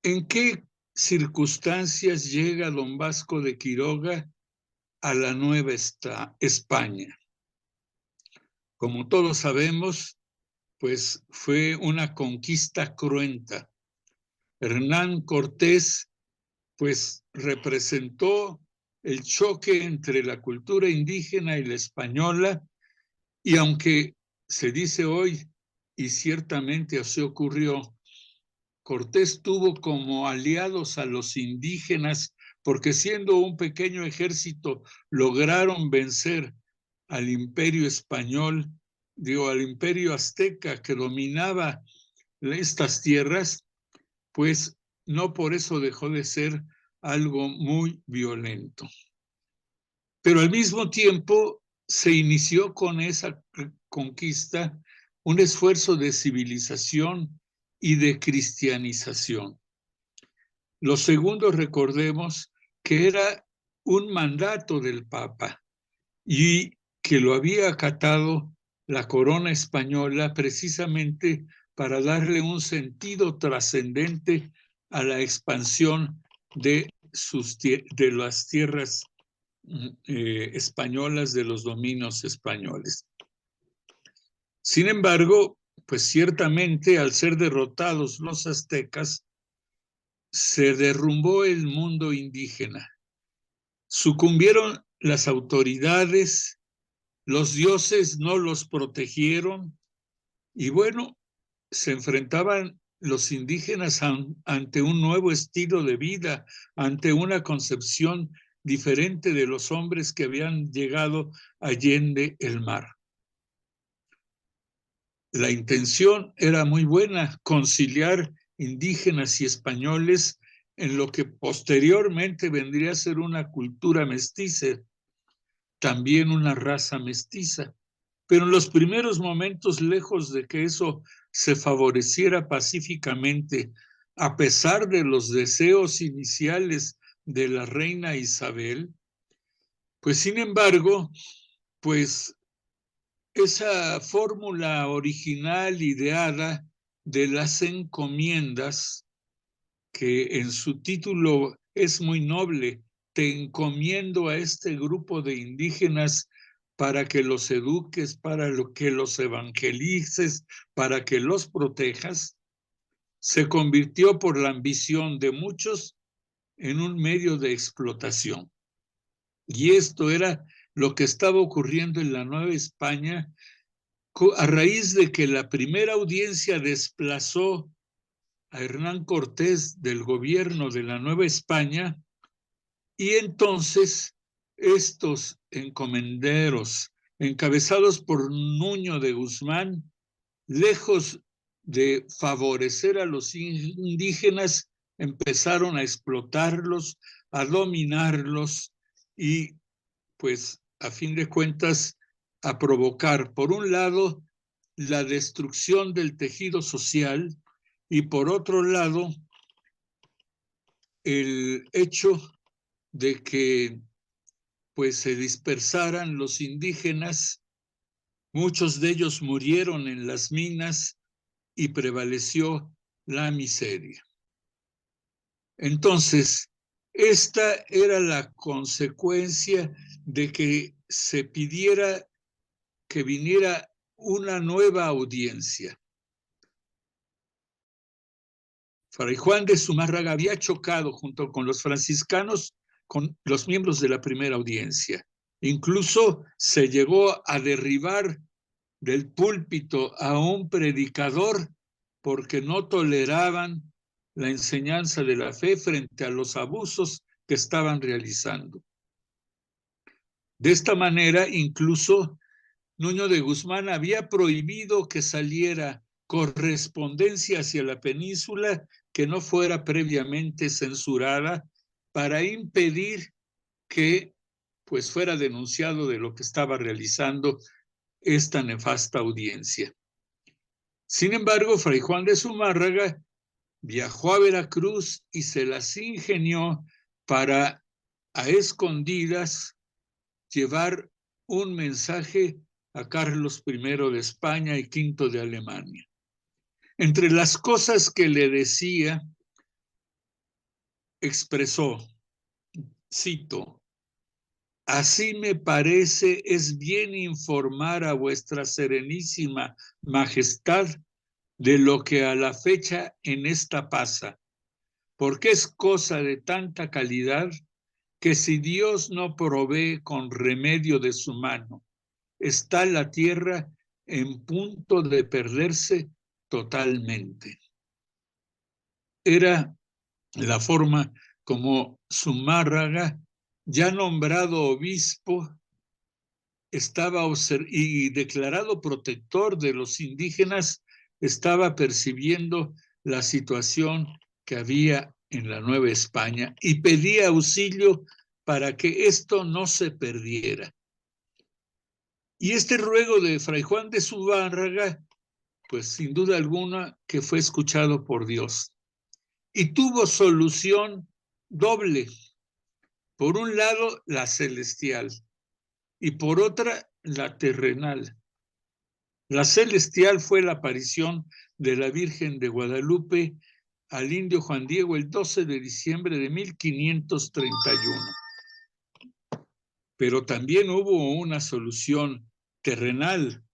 ¿En qué circunstancias llega don Vasco de Quiroga a la Nueva España? Como todos sabemos, pues fue una conquista cruenta. Hernán Cortés, pues representó el choque entre la cultura indígena y la española, y aunque se dice hoy, y ciertamente así ocurrió, Cortés tuvo como aliados a los indígenas porque siendo un pequeño ejército lograron vencer al imperio español, al imperio azteca que dominaba estas tierras, pues no por eso dejó de ser algo muy violento. Pero al mismo tiempo se inició con esa conquista un esfuerzo de civilización y de cristianización. Lo segundo, recordemos que era un mandato del Papa y que lo había acatado la corona española precisamente para darle un sentido trascendente a la expansión de las tierras españolas, de los dominios españoles. Sin embargo, pues ciertamente al ser derrotados los aztecas, se derrumbó el mundo indígena. Sucumbieron las autoridades, los dioses no los protegieron y bueno, se enfrentaban los indígenas ante un nuevo estilo de vida, ante una concepción diferente de los hombres que habían llegado allende el mar. La intención era muy buena, conciliar indígenas y españoles en lo que posteriormente vendría a ser una cultura mestiza, también una raza mestiza. Pero en los primeros momentos, lejos de que eso se favoreciera pacíficamente, a pesar de los deseos iniciales de la reina Isabel, pues sin embargo, pues esa fórmula original ideada de las encomiendas, que en su título es muy noble, te encomiendo a este grupo de indígenas para que los eduques, para que los evangelices, para que los protejas, se convirtió por la ambición de muchos en un medio de explotación. Y esto era lo que estaba ocurriendo en la Nueva España a raíz de que la primera audiencia desplazó a Hernán Cortés del gobierno de la Nueva España y entonces estos encomenderos, encabezados por Nuño de Guzmán, lejos de favorecer a los indígenas, empezaron a explotarlos, a dominarlos y pues a fin de cuentas a provocar, por un lado, la destrucción del tejido social y por otro lado, el hecho de que pues se dispersaran los indígenas, muchos de ellos murieron en las minas y prevaleció la miseria. Entonces, esta era la consecuencia de que se pidiera que viniera una nueva audiencia. Fray Juan de Zumárraga había chocado junto con los franciscanos con los miembros de la primera audiencia. Incluso se llegó a derribar del púlpito a un predicador porque no toleraban la enseñanza de la fe frente a los abusos que estaban realizando. De esta manera, incluso Nuño de Guzmán había prohibido que saliera correspondencia hacia la península que no fuera previamente censurada para impedir que pues fuera denunciado de lo que estaba realizando esta nefasta audiencia. Sin embargo, Fray Juan de Zumárraga viajó a Veracruz y se las ingenió para, a escondidas, llevar un mensaje a Carlos I de España y V de Alemania. Entre las cosas que le decía expresó, cito: así me parece es bien informar a vuestra serenísima majestad de lo que a la fecha en esta pasa, porque es cosa de tanta calidad que si Dios no provee con remedio de su mano, está la tierra en punto de perderse totalmente. Era la forma como Zumárraga, ya nombrado obispo, estaba y declarado protector de los indígenas, estaba percibiendo la situación que había en la Nueva España y pedía auxilio para que esto no se perdiera. Y este ruego de Fray Juan de Zumárraga, pues sin duda alguna que fue escuchado por Dios. Y tuvo solución doble. Por un lado, la celestial, y por otra, la terrenal. La celestial fue la aparición de la Virgen de Guadalupe al indio Juan Diego el 12 de diciembre de 1531. Pero también hubo una solución terrenal,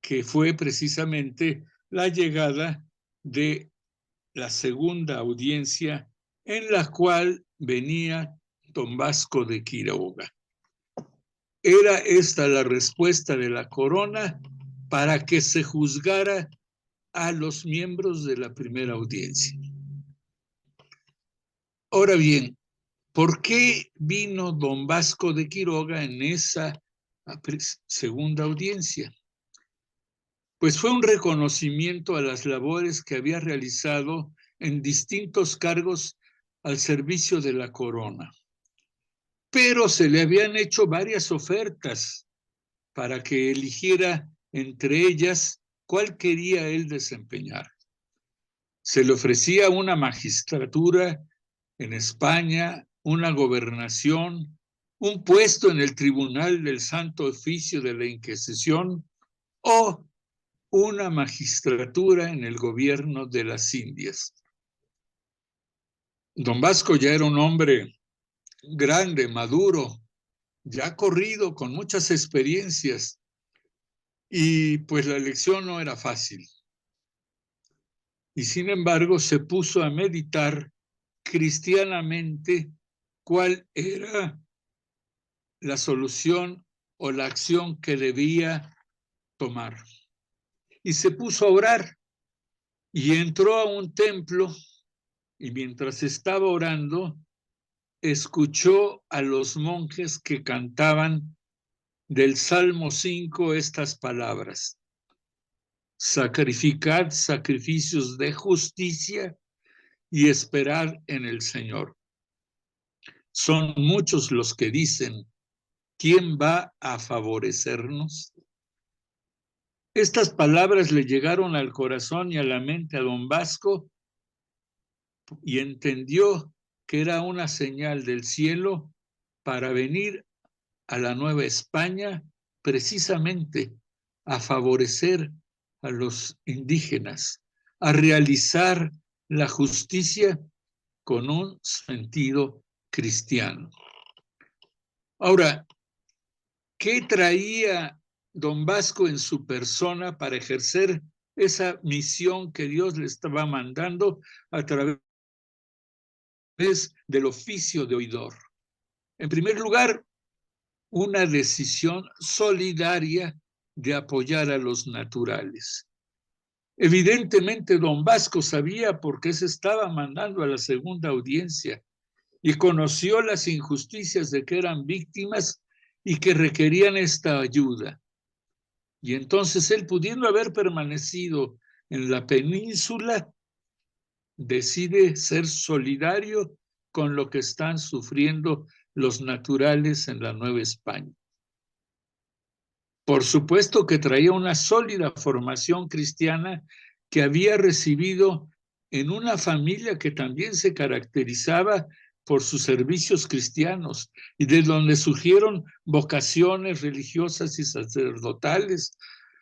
que fue precisamente la llegada de la segunda audiencia, en la cual venía don Vasco de Quiroga. Era esta la respuesta de la corona para que se juzgara a los miembros de la primera audiencia. Ahora bien, ¿por qué vino don Vasco de Quiroga en esa segunda audiencia? Pues fue un reconocimiento a las labores que había realizado en distintos cargos al servicio de la corona. Pero se le habían hecho varias ofertas para que eligiera entre ellas cuál quería él desempeñar. Se le ofrecía una magistratura en España, una gobernación, un puesto en el Tribunal del Santo Oficio de la Inquisición o una magistratura en el gobierno de las Indias. Don Vasco ya era un hombre grande, maduro, ya corrido, con muchas experiencias, y pues la elección no era fácil. Y sin embargo se puso a meditar cristianamente cuál era la solución o la acción que debía tomar. Y se puso a orar y entró a un templo, y mientras estaba orando, escuchó a los monjes que cantaban del Salmo 5 estas palabras: sacrificad sacrificios de justicia y esperad en el Señor. Son muchos los que dicen: ¿quién va a favorecernos? Estas palabras le llegaron al corazón y a la mente a don Vasco, y entendió que era una señal del cielo para venir a la Nueva España precisamente a favorecer a los indígenas, a realizar la justicia con un sentido cristiano. Ahora, ¿qué traía don Vasco en su persona para ejercer esa misión que Dios le estaba mandando a través del oficio de oidor? En primer lugar, una decisión solidaria de apoyar a los naturales. Evidentemente, don Vasco sabía por qué se estaba mandando a la segunda audiencia y conoció las injusticias de que eran víctimas y que requerían esta ayuda. Y entonces él, pudiendo haber permanecido en la península, decide ser solidario con lo que están sufriendo los naturales en la Nueva España. Por supuesto que traía una sólida formación cristiana que había recibido en una familia que también se caracterizaba por sus servicios cristianos y de donde surgieron vocaciones religiosas y sacerdotales.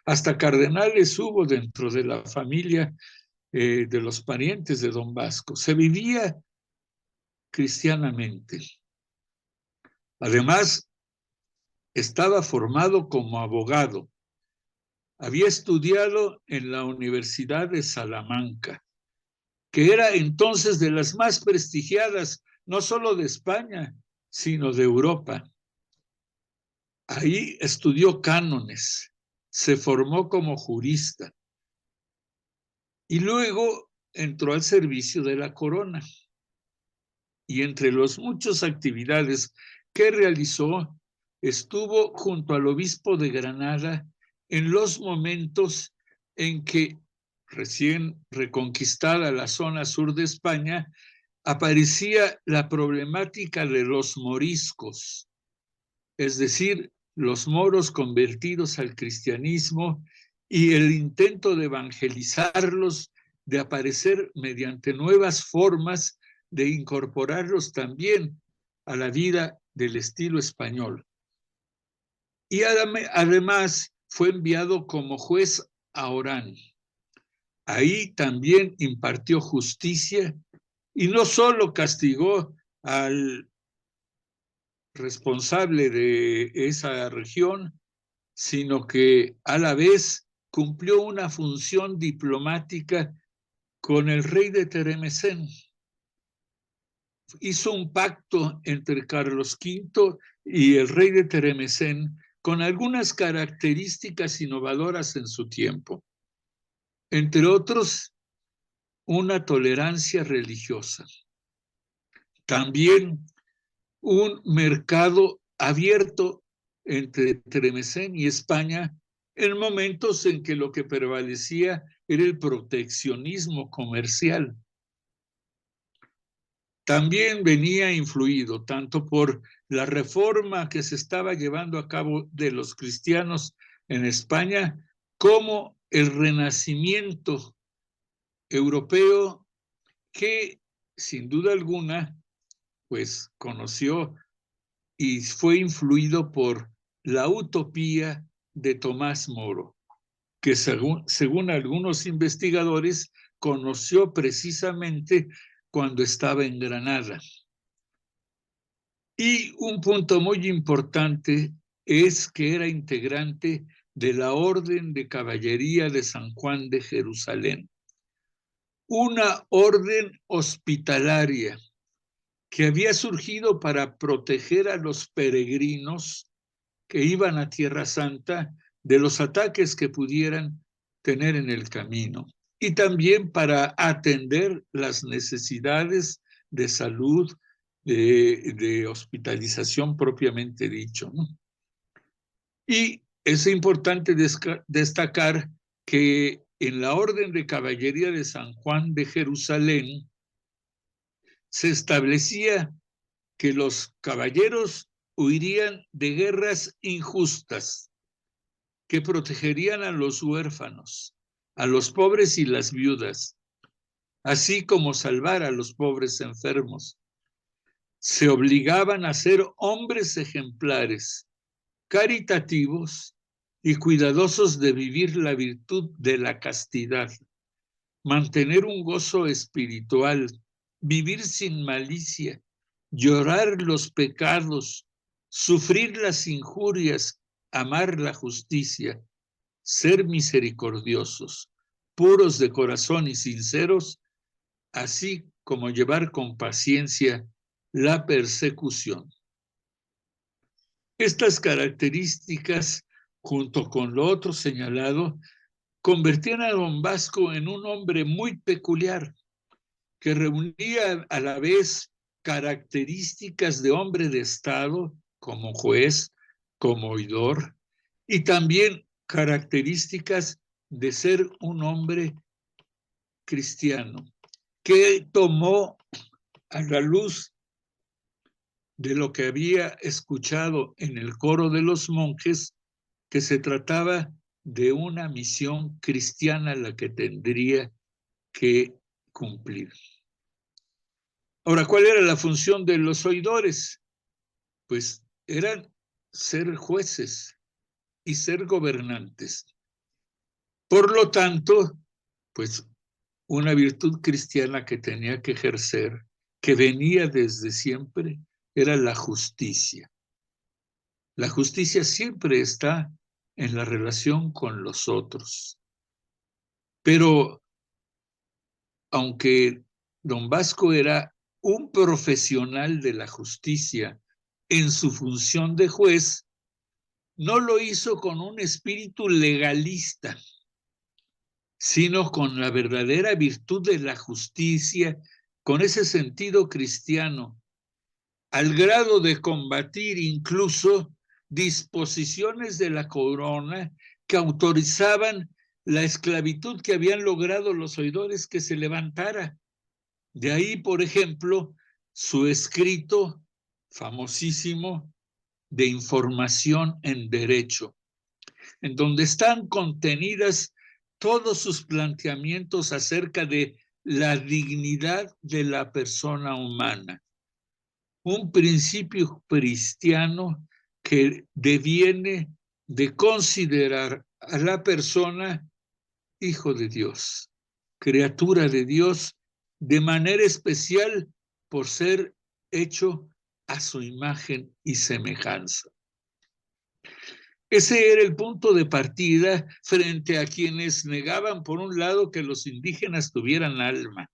Hasta cardenales hubo dentro de la familia de los parientes de don Vasco. Se vivía cristianamente. Además, estaba formado como abogado. Había estudiado en la Universidad de Salamanca, que era entonces de las más prestigiadas, no solo de España, sino de Europa. Ahí estudió cánones, se formó como jurista y luego entró al servicio de la corona. Y entre las muchas actividades que realizó, estuvo junto al obispo de Granada en los momentos en que, recién reconquistada la zona sur de España, aparecía la problemática de los moriscos, es decir, los moros convertidos al cristianismo y el intento de evangelizarlos, de aparecer mediante nuevas formas de incorporarlos también a la vida del estilo español. Y además fue enviado como juez a Orán. Ahí también impartió justicia y no solo castigó al responsable de esa región, sino que a la vez cumplió una función diplomática con el rey de Teremesén. Hizo un pacto entre Carlos V y el rey de Teremesén con algunas características innovadoras en su tiempo. Entre otros, una tolerancia religiosa. También un mercado abierto entre Teremesén y España en momentos en que lo que prevalecía era el proteccionismo comercial. También venía influido tanto por la reforma que se estaba llevando a cabo de los cristianos en España como el renacimiento europeo que, sin duda alguna, pues conoció y fue influido por la utopía de Tomás Moro, que según algunos investigadores conoció precisamente cuando estaba en Granada. Y un punto muy importante es que era integrante de la Orden de Caballería de San Juan de Jerusalén, una orden hospitalaria que había surgido para proteger a los peregrinos que iban a Tierra Santa de los ataques que pudieran tener en el camino y también para atender las necesidades de salud, de hospitalización propiamente dicho, ¿no? Y es importante destacar que en la Orden de Caballería de San Juan de Jerusalén se establecía que los caballeros huirían de guerras injustas, que protegerían a los huérfanos, a los pobres y las viudas, así como salvar a los pobres enfermos. Se obligaban a ser hombres ejemplares, caritativos y cuidadosos de vivir la virtud de la castidad, mantener un gozo espiritual, vivir sin malicia, llorar los pecados, sufrir las injurias, amar la justicia, ser misericordiosos, puros de corazón y sinceros, así como llevar con paciencia la persecución. Estas características, junto con lo otro señalado, convertían a don Vasco en un hombre muy peculiar, que reunía a la vez características de hombre de Estado, como juez, como oidor, y también características de ser un hombre cristiano, que tomó a la luz de lo que había escuchado en el coro de los monjes, que se trataba de una misión cristiana la que tendría que cumplir. Ahora, ¿cuál era la función de los oidores? Pues eran ser jueces y ser gobernantes. Por lo tanto, pues una virtud cristiana que tenía que ejercer que venía desde siempre era la justicia. La justicia siempre está en la relación con los otros. Pero aunque don Vasco era un profesional de la justicia en su función de juez, no lo hizo con un espíritu legalista, sino con la verdadera virtud de la justicia, con ese sentido cristiano, al grado de combatir incluso disposiciones de la corona que autorizaban la esclavitud que habían logrado los oidores que se levantara. De ahí, por ejemplo, su escrito famosísimo de Información en Derecho, en donde están contenidas todos sus planteamientos acerca de la dignidad de la persona humana. Un principio cristiano que deviene de considerar a la persona hijo de Dios, criatura de Dios, de manera especial por ser hecho a su imagen y semejanza. Ese era el punto de partida frente a quienes negaban, por un lado, que los indígenas tuvieran alma,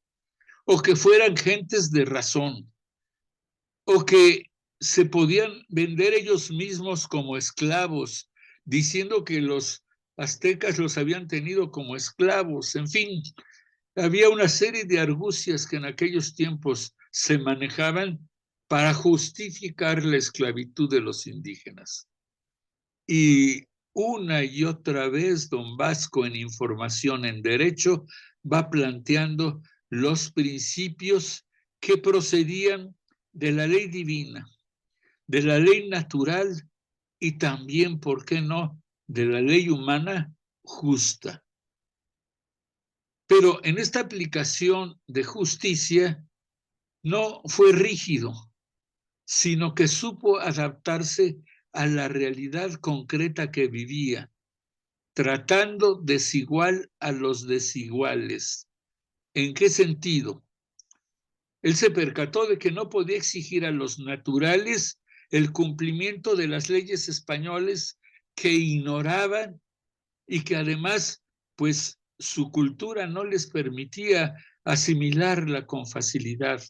o que fueran gentes de razón, o que se podían vender ellos mismos como esclavos, diciendo que los aztecas los habían tenido como esclavos. En fin, había una serie de argucias que en aquellos tiempos se manejaban para justificar la esclavitud de los indígenas. Y una y otra vez don Vasco en Información en Derecho va planteando los principios que procedían de la ley divina, de la ley natural y también, ¿por qué no?, de la ley humana justa. Pero en esta aplicación de justicia no fue rígido, sino que supo adaptarse a la realidad concreta que vivía, tratando desigual a los desiguales. ¿En qué sentido? Él se percató de que no podía exigir a los naturales el cumplimiento de las leyes españoles que ignoraban y que además, pues, su cultura no les permitía asimilarla con facilidad.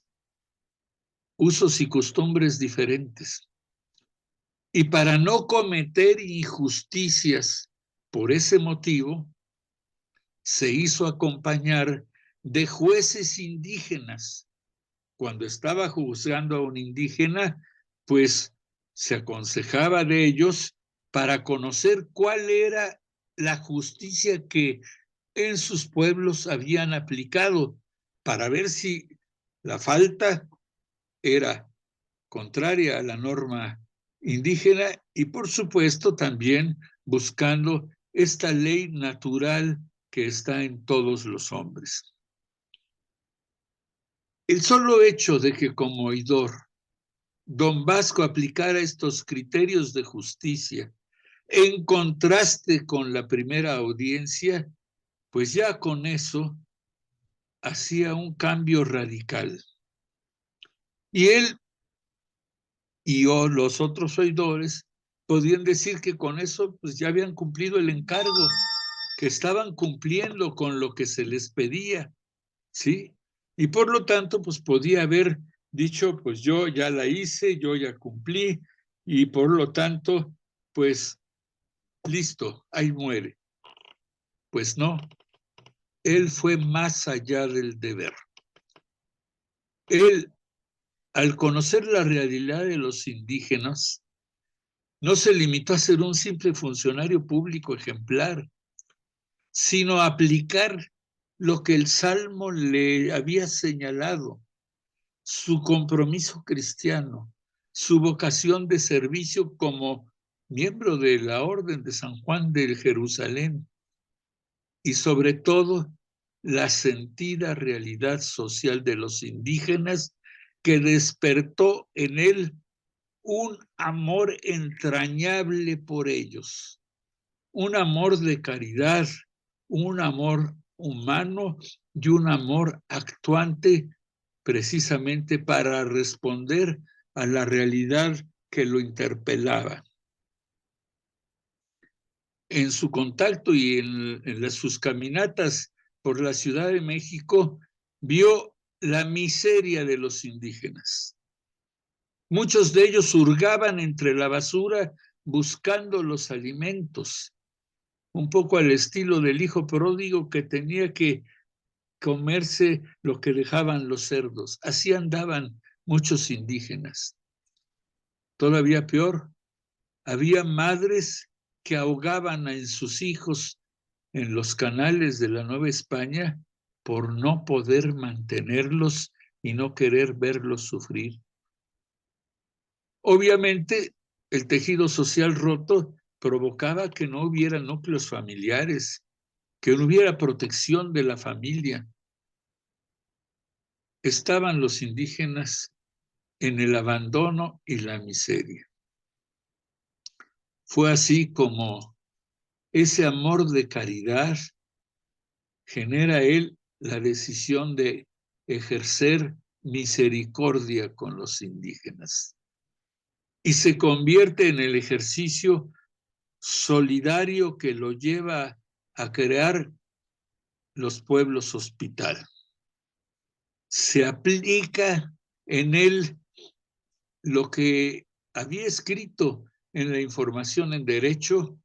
Usos y costumbres diferentes. Y para no cometer injusticias por ese motivo, se hizo acompañar de jueces indígenas. Cuando estaba juzgando a un indígena, pues se aconsejaba de ellos para conocer cuál era la justicia que en sus pueblos habían aplicado, para ver si la falta era contraria a la norma indígena y, por supuesto, también buscando esta ley natural que está en todos los hombres. El solo hecho de que como oidor don Vasco aplicara estos criterios de justicia en contraste con la primera audiencia, pues ya con eso hacía un cambio radical. Y él y los otros oidores podían decir que con eso pues ya habían cumplido el encargo, que estaban cumpliendo con lo que se les pedía, ¿sí? Y por lo tanto, pues podía haber dicho, pues yo ya la hice, yo ya cumplí, y por lo tanto, pues listo, ahí muere. Pues no, él fue más allá del deber. Él, al conocer la realidad de los indígenas, no se limitó a ser un simple funcionario público ejemplar, sino a aplicar lo que el Salmo le había señalado, su compromiso cristiano, su vocación de servicio como miembro de la Orden de San Juan de Jerusalén y sobre todo la sentida realidad social de los indígenas que despertó en él un amor entrañable por ellos, un amor de caridad, un amor humano y un amor actuante, precisamente para responder a la realidad que lo interpelaba. En su contacto y en sus caminatas por la Ciudad de México, vio la miseria de los indígenas. Muchos de ellos hurgaban entre la basura buscando los alimentos, un poco al estilo del hijo pródigo que tenía que comerse lo que dejaban los cerdos. Así andaban muchos indígenas. Todavía peor, había madres que ahogaban a sus hijos en los canales de la Nueva España por no poder mantenerlos y no querer verlos sufrir. Obviamente, el tejido social roto provocaba que no hubiera núcleos familiares, que no hubiera protección de la familia. Estaban los indígenas en el abandono y la miseria. Fue así como ese amor de caridad genera él la decisión de ejercer misericordia con los indígenas y se convierte en el ejercicio solidario que lo lleva a crear los pueblos hospital. Se aplica en él lo que había escrito en la información en derecho,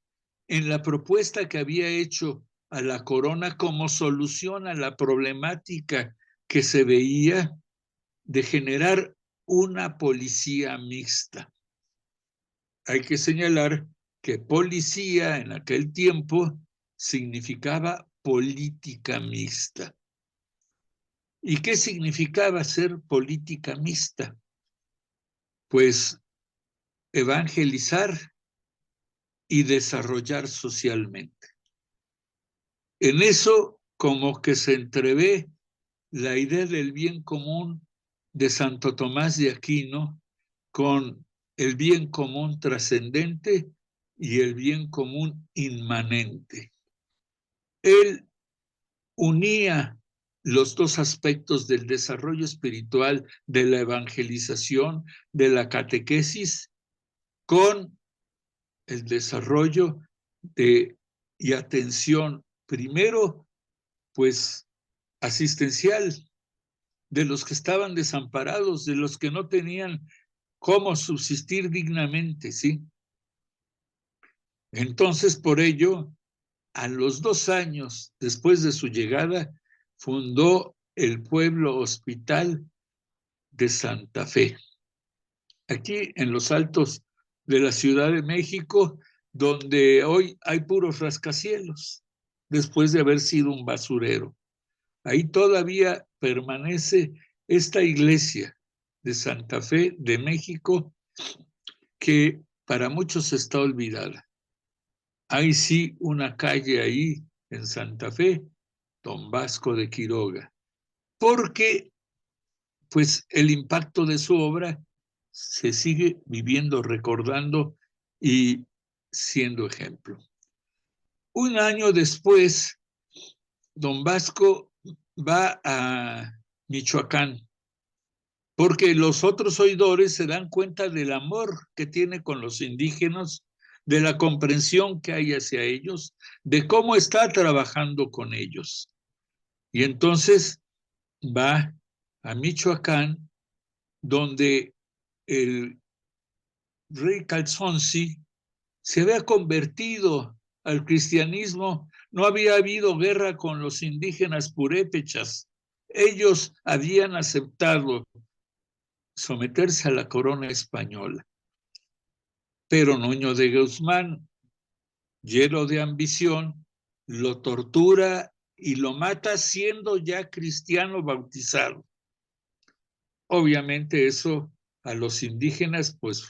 en la propuesta que había hecho a la corona como solución a la problemática que se veía de generar una policía mixta. Hay que señalar que policía en aquel tiempo significaba política mixta. ¿Y qué significaba ser política mixta? Pues evangelizar y desarrollar socialmente. En eso como que se entrevé la idea del bien común de Santo Tomás de Aquino con el bien común trascendente y el bien común inmanente. Él unía los dos aspectos del desarrollo espiritual, de la evangelización, de la catequesis, con el desarrollo y atención, primero, pues, asistencial, de los que estaban desamparados, de los que no tenían cómo subsistir dignamente, ¿sí? Entonces, por ello, a los 2 años después de su llegada, fundó el pueblo hospital de Santa Fe, aquí en los altos de la Ciudad de México, donde hoy hay puros rascacielos, después de haber sido un basurero. Ahí todavía permanece esta iglesia de Santa Fe de México, que para muchos está olvidada. Hay sí una calle ahí en Santa Fe, Don Vasco de Quiroga, porque pues el impacto de su obra se sigue viviendo, recordando y siendo ejemplo. Un año después, Don Vasco va a Michoacán, porque los otros oidores se dan cuenta del amor que tiene con los indígenas, de la comprensión que hay hacia ellos, de cómo está trabajando con ellos. Y entonces va a Michoacán, donde el rey Calzonsi se había convertido al cristianismo. No había habido guerra con los indígenas purépechas. Ellos habían aceptado someterse a la corona española. Pero Nuño de Guzmán, lleno de ambición, lo tortura y lo mata siendo ya cristiano bautizado. Obviamente eso a los indígenas pues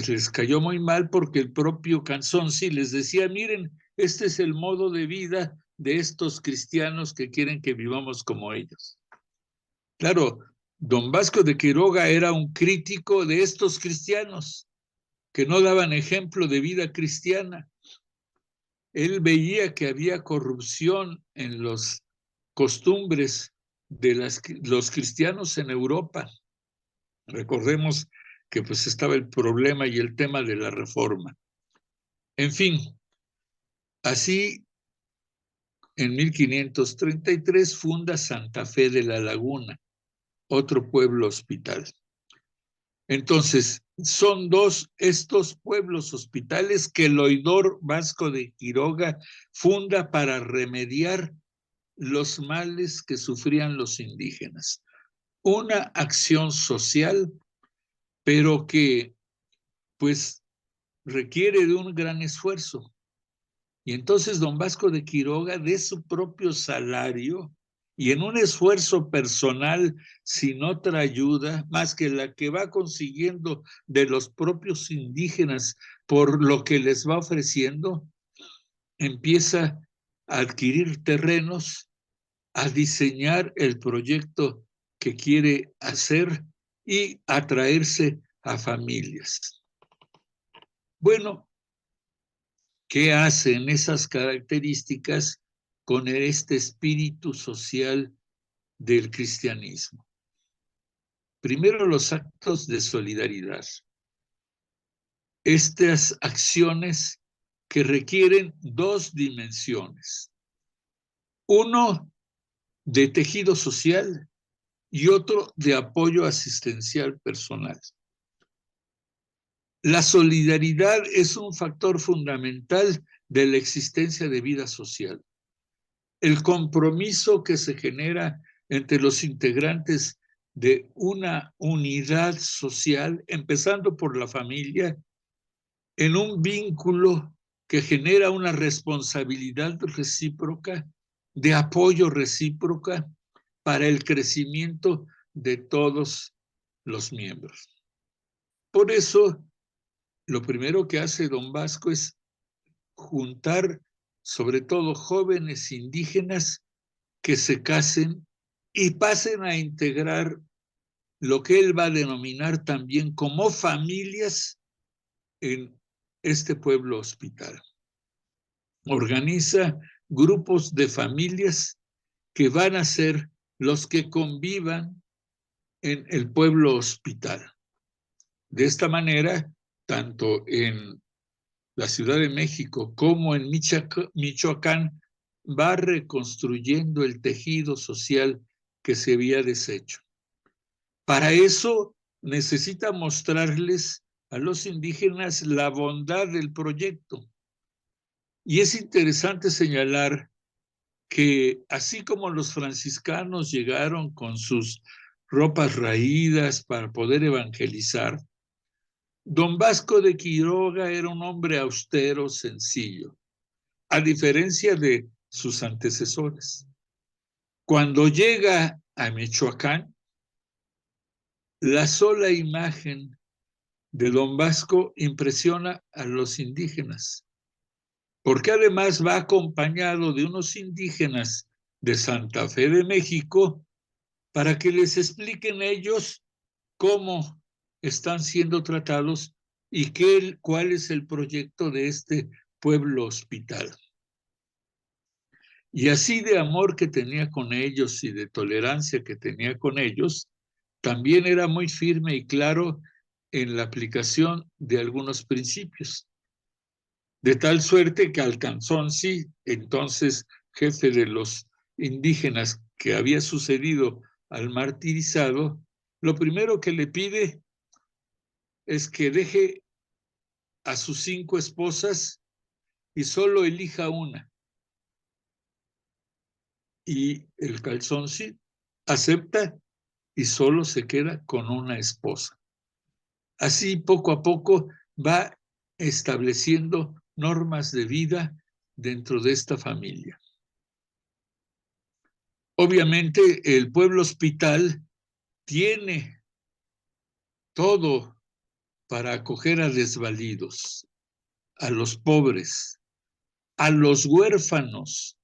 les cayó muy mal, porque el propio Canzonsi les decía: miren, este es el modo de vida de estos cristianos que quieren que vivamos como ellos. Claro, Don Vasco de Quiroga era un crítico de estos cristianos que no daban ejemplo de vida cristiana. Él veía que había corrupción en las costumbres de los cristianos en Europa. Recordemos que pues estaba el problema y el tema de la reforma. En fin, así en 1533 funda Santa Fe de la Laguna, otro pueblo hospital. Entonces, son estos pueblos hospitales que el oidor Vasco de Quiroga funda para remediar los males que sufrían los indígenas. Una acción social, pero que pues requiere de un gran esfuerzo. Y entonces don Vasco de Quiroga, de su propio salario y en un esfuerzo personal sin otra ayuda más que la que va consiguiendo de los propios indígenas por lo que les va ofreciendo, empieza a adquirir terrenos, a diseñar el proyecto que quiere hacer y atraerse a familias. Bueno, ¿qué hacen esas características con este espíritu social del cristianismo? Primero, los actos de solidaridad. Estas acciones que requieren dos dimensiones. Uno, de tejido social y otro de apoyo asistencial personal. La solidaridad es un factor fundamental de la existencia de vida social. El compromiso que se genera entre los integrantes de una unidad social, empezando por la familia, en un vínculo que genera una responsabilidad recíproca, de apoyo recíproca para el crecimiento de todos los miembros. Por eso, lo primero que hace don Vasco es juntar sobre todo jóvenes indígenas que se casen y pasen a integrar lo que él va a denominar también como familias en este pueblo hospital. Organiza grupos de familias que van a ser los que convivan en el pueblo hospital. De esta manera, tanto en la Ciudad de México como en Michoacán, va reconstruyendo el tejido social que se había deshecho. Para eso necesita mostrarles a los indígenas la bondad del proyecto. Y es interesante señalar que así como los franciscanos llegaron con sus ropas raídas para poder evangelizar, don Vasco de Quiroga era un hombre austero, sencillo, a diferencia de sus antecesores. Cuando llega a Michoacán, la sola imagen de don Vasco impresiona a los indígenas, porque además va acompañado de unos indígenas de Santa Fe de México para que les expliquen ellos cómo están siendo tratados y cuál es el proyecto de este pueblo hospital. Y así de amor que tenía con ellos y de tolerancia que tenía con ellos, también era muy firme y claro en la aplicación de algunos principios. De tal suerte que Alcanzonsi, entonces jefe de los indígenas que había sucedido al martirizado, lo primero que le pide es que deje a sus 5 esposas y solo elija una. Y el Calzonsi acepta y solo se queda con una esposa. Así, poco a poco, va estableciendo normas de vida dentro de esta familia. Obviamente, el pueblo hospital tiene todo para acoger a desvalidos, a los pobres, a los huérfanos.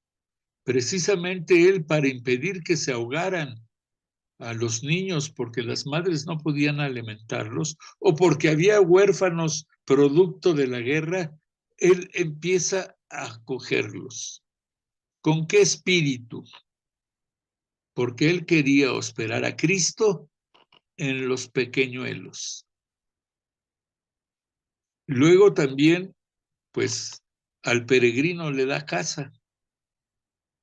Precisamente él, para impedir que se ahogaran a los niños porque las madres no podían alimentarlos o porque había huérfanos producto de la guerra, él empieza a acogerlos. ¿Con qué espíritu? porque él quería hospedar a Cristo en los pequeñuelos. Luego también, pues, al peregrino le da casa.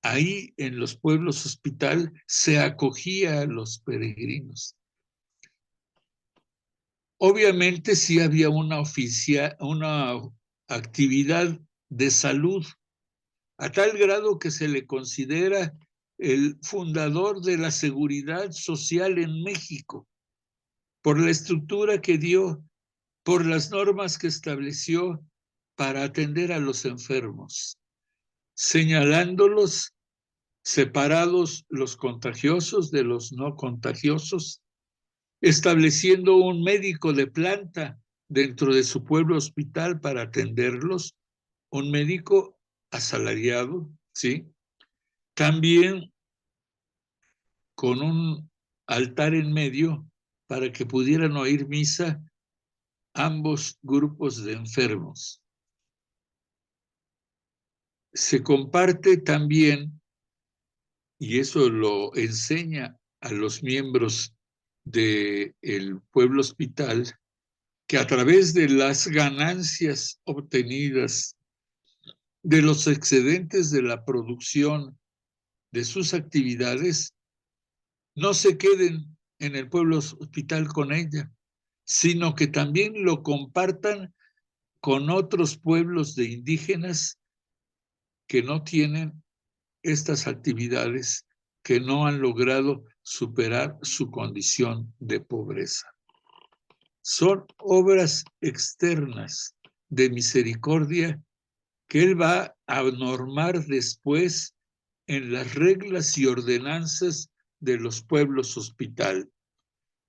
Ahí en los pueblos hospital se acogía a los peregrinos. Obviamente sí había una actividad de salud, a tal grado que se le considera el fundador de la seguridad social en México, por la estructura que dio, por las normas que estableció para atender a los enfermos, señalándolos separados los contagiosos de los no contagiosos, estableciendo un médico de planta dentro de su pueblo hospital para atenderlos, un médico asalariado, ¿sí? También con un altar en medio para que pudieran oír misa ambos grupos de enfermos. Se comparte también, y eso lo enseña a los miembros del pueblo hospital, que a través de las ganancias obtenidas de los excedentes de la producción de sus actividades, no se queden en el pueblo hospital con ella, sino que también lo compartan con otros pueblos de indígenas que no tienen estas actividades, que no han logrado superar su condición de pobreza. Son obras externas de misericordia que él va a normar después en las reglas y ordenanzas de los pueblos hospital.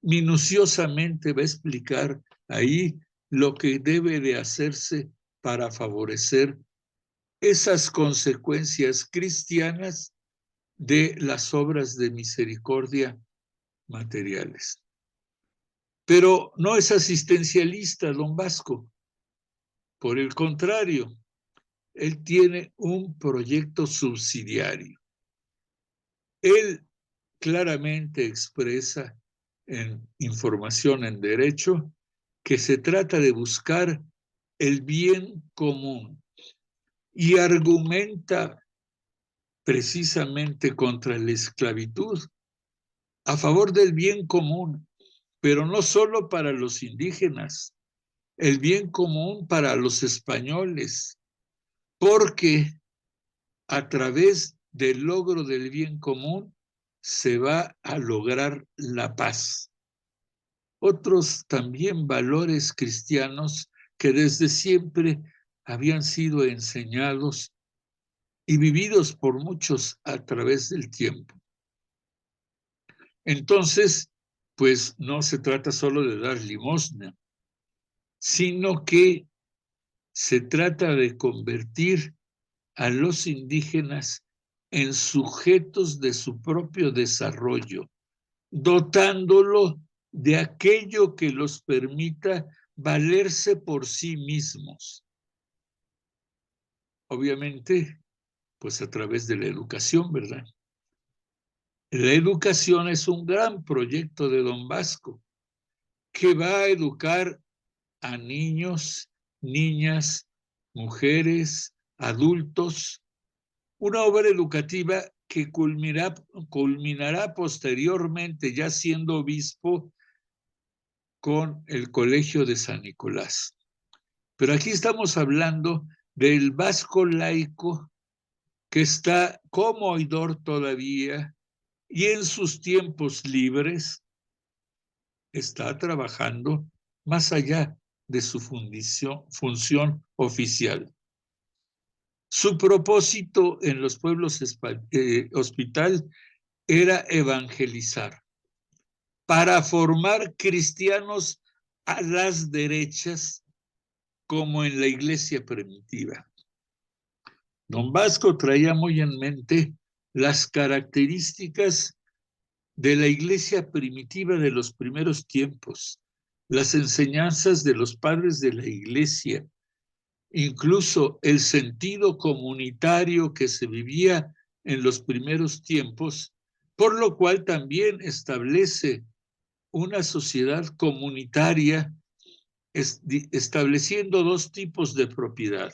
Minuciosamente va a explicar ahí lo que debe de hacerse para favorecer esas consecuencias cristianas de las obras de misericordia materiales. Pero no es asistencialista, don Vasco. Por el contrario, él tiene un proyecto subsidiario. Él claramente expresa en Información en Derecho que se trata de buscar el bien común y argumenta precisamente contra la esclavitud a favor del bien común, pero no solo para los indígenas, el bien común para los españoles, porque a través del logro del bien común se va a lograr la paz. Otros también valores cristianos que desde siempre habían sido enseñados y vividos por muchos a través del tiempo. Entonces, pues no se trata solo de dar limosna, sino que se trata de convertir a los indígenas en sujetos de su propio desarrollo, dotándolo de aquello que los permita valerse por sí mismos. Obviamente, pues a través de la educación, ¿verdad? La educación es un gran proyecto de don Vasco, que va a educar a niños, niñas, mujeres, adultos, una obra educativa que culminará posteriormente, ya siendo obispo, con el Colegio de San Nicolás. Pero aquí estamos hablando del vasco laico que está como oidor todavía y en sus tiempos libres está trabajando más allá de su función oficial. Su propósito en los pueblos hospital era evangelizar, para formar cristianos a las derechas, como en la iglesia primitiva. Don Vasco traía muy en mente las características de la iglesia primitiva de los primeros tiempos, las enseñanzas de los padres de la iglesia, incluso el sentido comunitario que se vivía en los primeros tiempos, por lo cual también establece una sociedad comunitaria, estableciendo dos tipos de propiedad.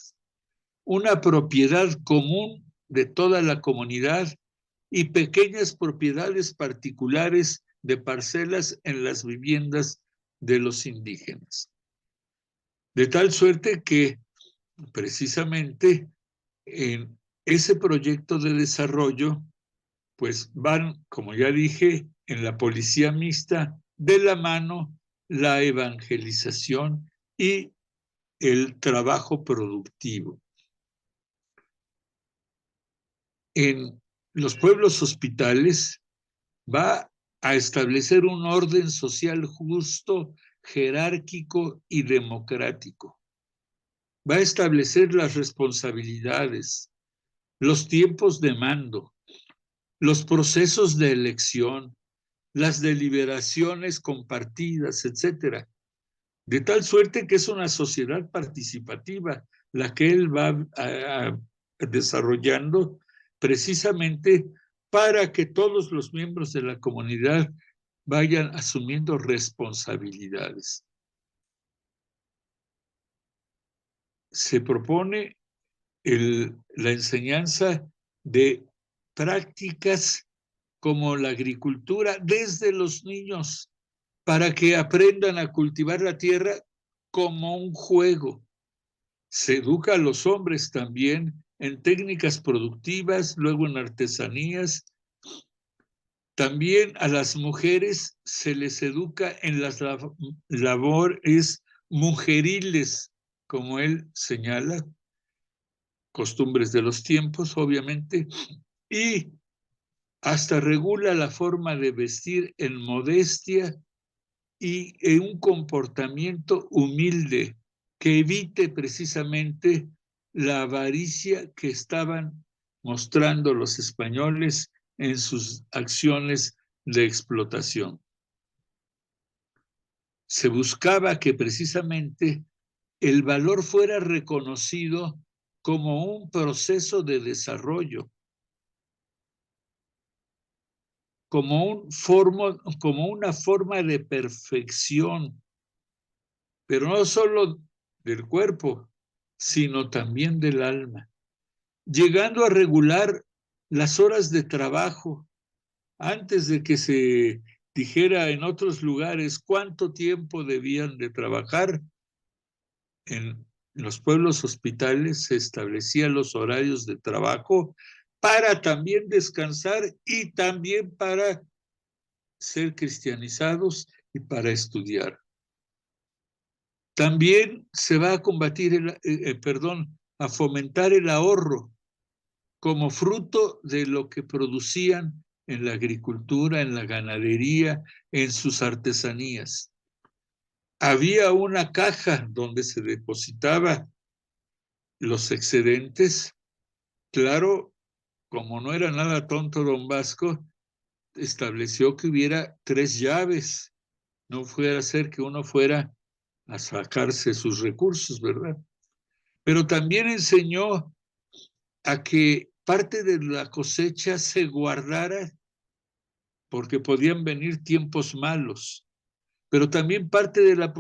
Una propiedad común de toda la comunidad y pequeñas propiedades particulares de parcelas en las viviendas de los indígenas. De tal suerte que precisamente en ese proyecto de desarrollo, pues van, como ya dije, en la policía mixta de la mano la evangelización y el trabajo productivo. En los pueblos hospitales va a establecer un orden social justo, jerárquico y democrático. Va a establecer las responsabilidades, los tiempos de mando, los procesos de elección, las deliberaciones compartidas, etcétera. De tal suerte que es una sociedad participativa la que él va desarrollando precisamente para que todos los miembros de la comunidad vayan asumiendo responsabilidades. Se propone la enseñanza de prácticas como la agricultura desde los niños, para que aprendan a cultivar la tierra como un juego. Se educa a los hombres también en técnicas productivas, luego en artesanías. También a las mujeres se les educa en las labores mujeriles, como él señala, costumbres de los tiempos, obviamente, y hasta regula la forma de vestir en modestia y en un comportamiento humilde que evite precisamente la avaricia que estaban mostrando los españoles en sus acciones de explotación. Se buscaba que precisamente el valor fuera reconocido como un proceso de desarrollo, como una forma de perfección, pero no solo del cuerpo, sino también del alma, llegando a regular las horas de trabajo antes de que se dijera en otros lugares cuánto tiempo debían de trabajar. En los pueblos hospitales se establecían los horarios de trabajo para también descansar y también para ser cristianizados y para estudiar. También se va a combatir, a fomentar el ahorro como fruto de lo que producían en la agricultura, en la ganadería, en sus artesanías. Había una caja donde se depositaba los excedentes. Claro, como no era nada tonto don Vasco, estableció que hubiera 3 llaves. No fuera a ser que uno fuera a sacarse sus recursos, ¿verdad? Pero también enseñó a que parte de la cosecha se guardara porque podían venir tiempos malos, pero también parte de la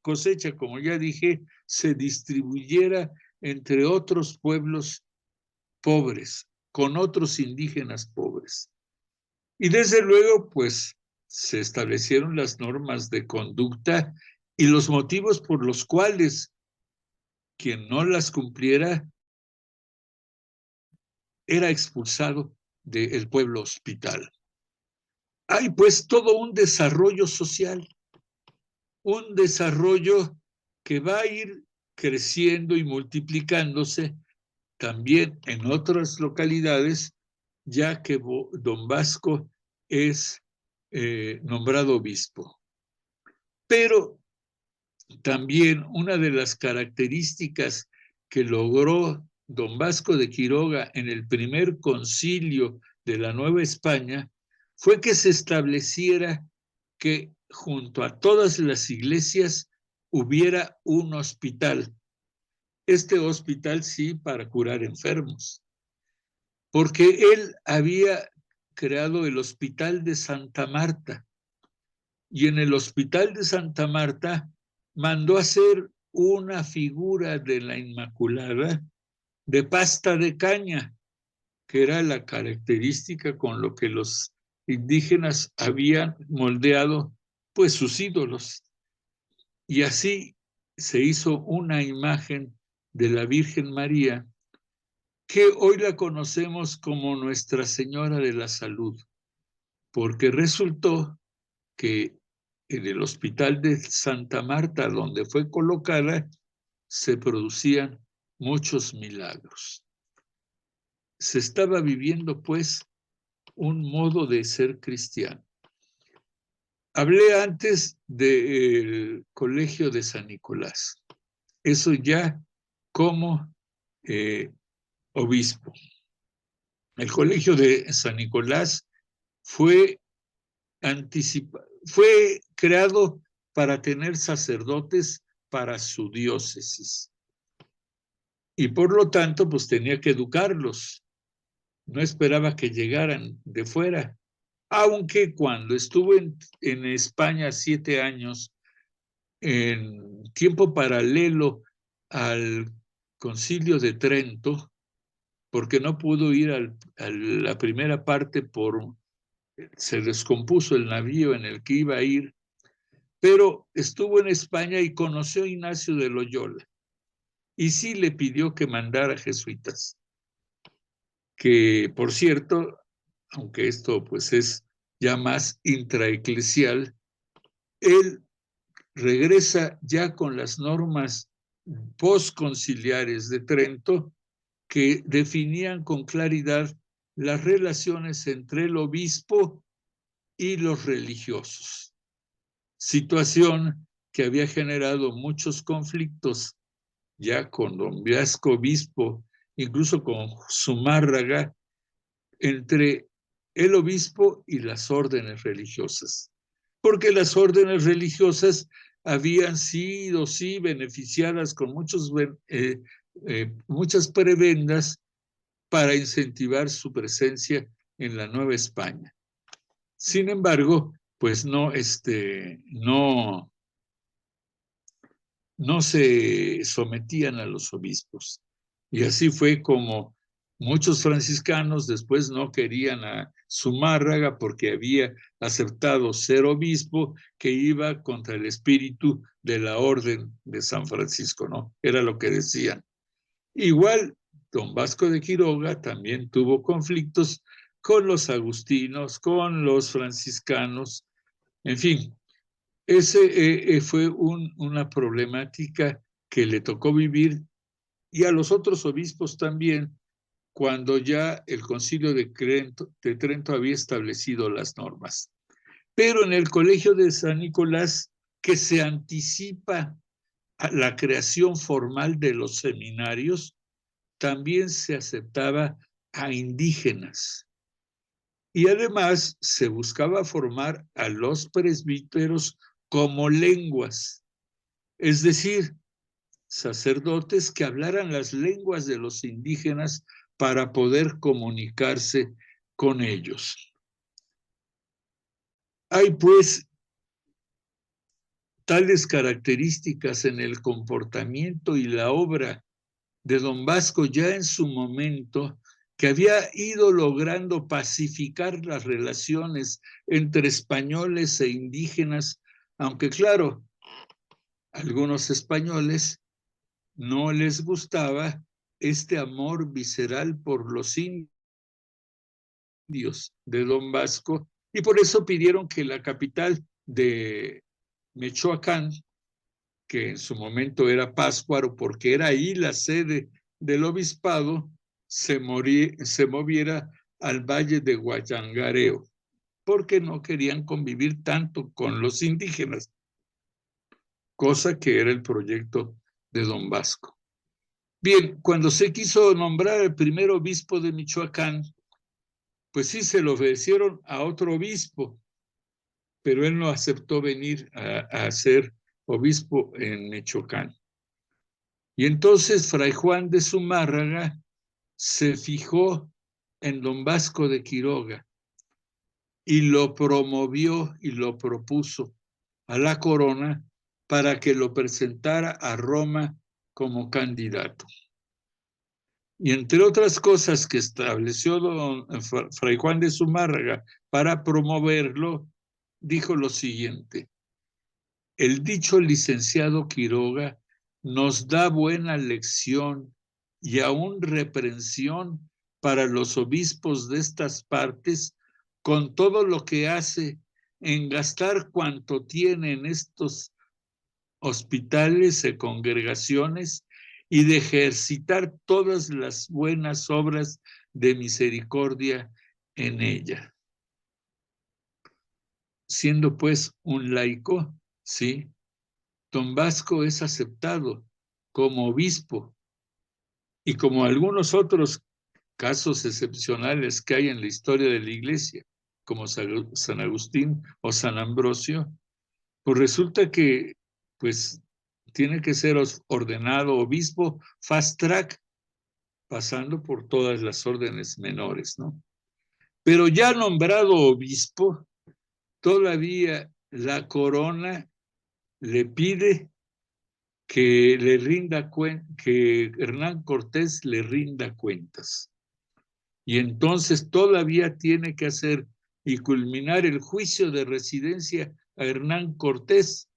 cosecha, como ya dije, se distribuyera entre otros pueblos pobres, con otros indígenas pobres. Y desde luego, pues, se establecieron las normas de conducta y los motivos por los cuales quien no las cumpliera era expulsado del pueblo hospital. Hay pues todo un desarrollo social, un desarrollo que va a ir creciendo y multiplicándose también en otras localidades, ya que don Vasco es nombrado obispo. Pero también una de las características que logró don Vasco de Quiroga en el primer concilio de la Nueva España fue que se estableciera que junto a todas las iglesias hubiera un hospital. Este hospital sí para curar enfermos, porque él había creado el Hospital de Santa Marta. Y en el Hospital de Santa Marta mandó hacer una figura de la Inmaculada de pasta de caña, que era la característica con lo que los indígenas habían moldeado pues sus ídolos. Y así se hizo una imagen de la Virgen María, que hoy la conocemos como Nuestra Señora de la Salud, porque resultó que en el Hospital de Santa Marta, donde fue colocada, se producían muchos milagros. Se estaba viviendo, pues, un modo de ser cristiano. Hablé antes del Colegio de San Nicolás. Eso ya como obispo. El Colegio de San Nicolás fue creado para tener sacerdotes para su diócesis. Y por lo tanto, pues tenía que educarlos. No esperaba que llegaran de fuera. Aunque cuando estuve en España 7 años, en tiempo paralelo al Concilio de Trento, porque no pudo ir a la primera parte se descompuso el navío en el que iba a ir, pero estuvo en España y conoció a Ignacio de Loyola. Y sí le pidió que mandara jesuitas, que por cierto, aunque esto pues es ya más intraeclesial, él regresa ya con las normas postconciliares de Trento que definían con claridad las relaciones entre el obispo y los religiosos. Situación que había generado muchos conflictos ya con don Blasco Obispo, incluso con Zumárraga, entre el obispo y las órdenes religiosas. Porque las órdenes religiosas habían sido, sí, beneficiadas con muchas prebendas para incentivar su presencia en la Nueva España. Sin embargo, pues no se sometían a los obispos. Y así fue como muchos franciscanos después no querían a Zumárraga porque había aceptado ser obispo, que iba contra el espíritu de la orden de San Francisco, ¿no? Era lo que decían. Igual, don Vasco de Quiroga también tuvo conflictos con los agustinos, con los franciscanos, en fin. Ese fue una problemática que le tocó vivir, y a los otros obispos también, cuando ya el Concilio de Trento había establecido las normas. Pero en el Colegio de San Nicolás, que se anticipa a la creación formal de los seminarios, también se aceptaba a indígenas. Y además se buscaba formar a los presbíteros como lenguas, es decir, sacerdotes que hablaran las lenguas de los indígenas para poder comunicarse con ellos. Hay pues tales características en el comportamiento y la obra de don Vasco ya en su momento, que había ido logrando pacificar las relaciones entre españoles e indígenas, aunque claro, a algunos españoles no les gustaba este amor visceral por los indios de don Vasco, y por eso pidieron que la capital de Michoacán, que en su momento era Pátzcuaro, porque era ahí la sede del obispado, se moviera al valle de Guayangareo, porque no querían convivir tanto con los indígenas, cosa que era el proyecto de don Vasco. Bien, cuando se quiso nombrar el primer obispo de Michoacán, pues sí se lo ofrecieron a otro obispo, pero él no aceptó venir a ser obispo en Michoacán. Y entonces Fray Juan de Zumárraga se fijó en don Vasco de Quiroga y lo promovió y lo propuso a la corona para que lo presentara a Roma como candidato. Y entre otras cosas que estableció Fray Juan de Zumárraga para promoverlo, dijo lo siguiente: el dicho licenciado Quiroga nos da buena lección y aún reprensión para los obispos de estas partes, con todo lo que hace en gastar cuanto tiene en estos hospitales y congregaciones, y de ejercitar todas las buenas obras de misericordia en ella. Siendo pues un laico, sí, don Vasco es aceptado como obispo, y como algunos otros casos excepcionales que hay en la historia de la Iglesia, como San Agustín o San Ambrosio, pues resulta que pues tiene que ser ordenado obispo fast track, pasando por todas las órdenes menores, ¿no? Pero ya nombrado obispo, todavía la corona le pide que le rinda que Hernán Cortés le rinda cuentas. Y entonces todavía tiene que hacer y culminar el juicio de residencia a Hernán Cortés.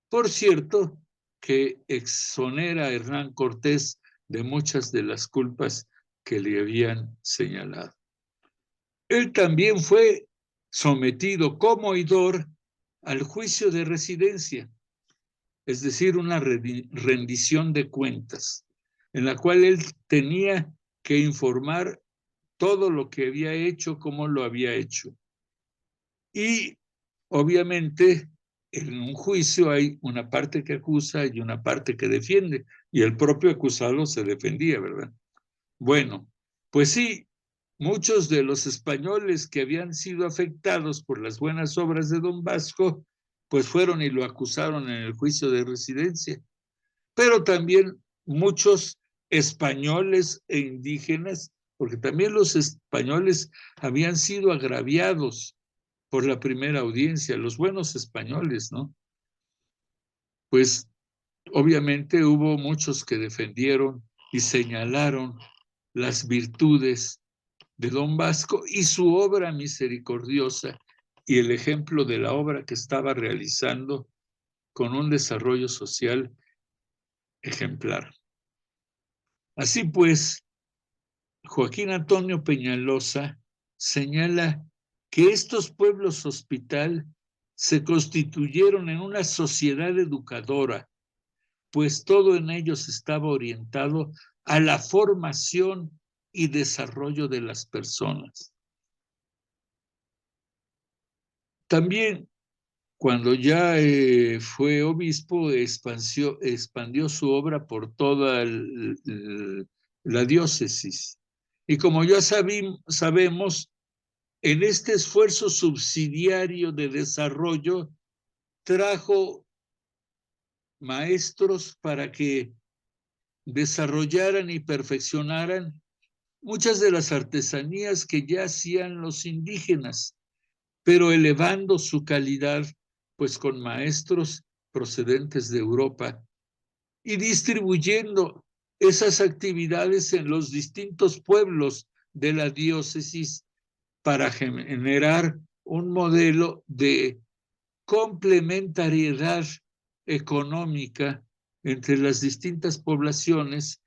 Por cierto, que exonera a Hernán Cortés de muchas de las culpas que le habían señalado. Él también fue sometido como oidor al juicio de residencia, es decir, una rendición de cuentas, en la cual él tenía que informar todo lo que había hecho, cómo lo había hecho. Y obviamente en un juicio hay una parte que acusa y una parte que defiende, y el propio acusado se defendía, ¿verdad? Bueno, pues sí, muchos de los españoles que habían sido afectados por las buenas obras de don Vasco, pues fueron y lo acusaron en el juicio de residencia. Pero también muchos españoles e indígenas, porque también los españoles habían sido agraviados por la primera audiencia, los buenos españoles, ¿no? Pues obviamente hubo muchos que defendieron y señalaron las virtudes de don Vasco y su obra misericordiosa y el ejemplo de la obra que estaba realizando con un desarrollo social ejemplar. Así pues, Joaquín Antonio Peñalosa señala que estos pueblos hospital se constituyeron en una sociedad educadora, pues todo en ellos estaba orientado a la formación y desarrollo de las personas. También, cuando ya fue obispo, expandió su obra por toda la diócesis. Y como ya sabemos, en este esfuerzo subsidiario de desarrollo, trajo maestros para que desarrollaran y perfeccionaran muchas de las artesanías que ya hacían los indígenas, pero elevando su calidad, pues con maestros procedentes de Europa y distribuyendo esas actividades en los distintos pueblos de la diócesis para generar un modelo de complementariedad económica entre las distintas poblaciones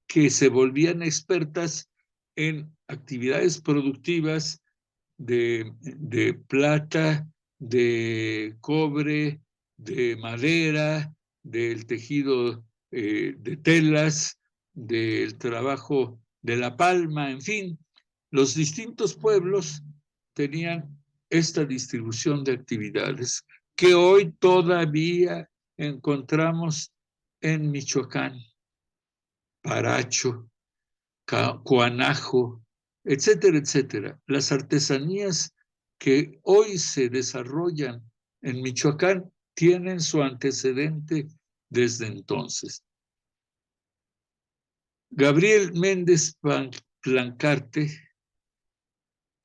que se volvían expertas en actividades productivas de plata, de cobre, de madera, del tejido de telas, del trabajo de la palma, en fin, los distintos pueblos tenían esta distribución de actividades que hoy todavía encontramos en Michoacán, Paracho, Cuanajo, etcétera, etcétera. Las artesanías que hoy se desarrollan en Michoacán tienen su antecedente desde entonces. Gabriel Méndez Plancarte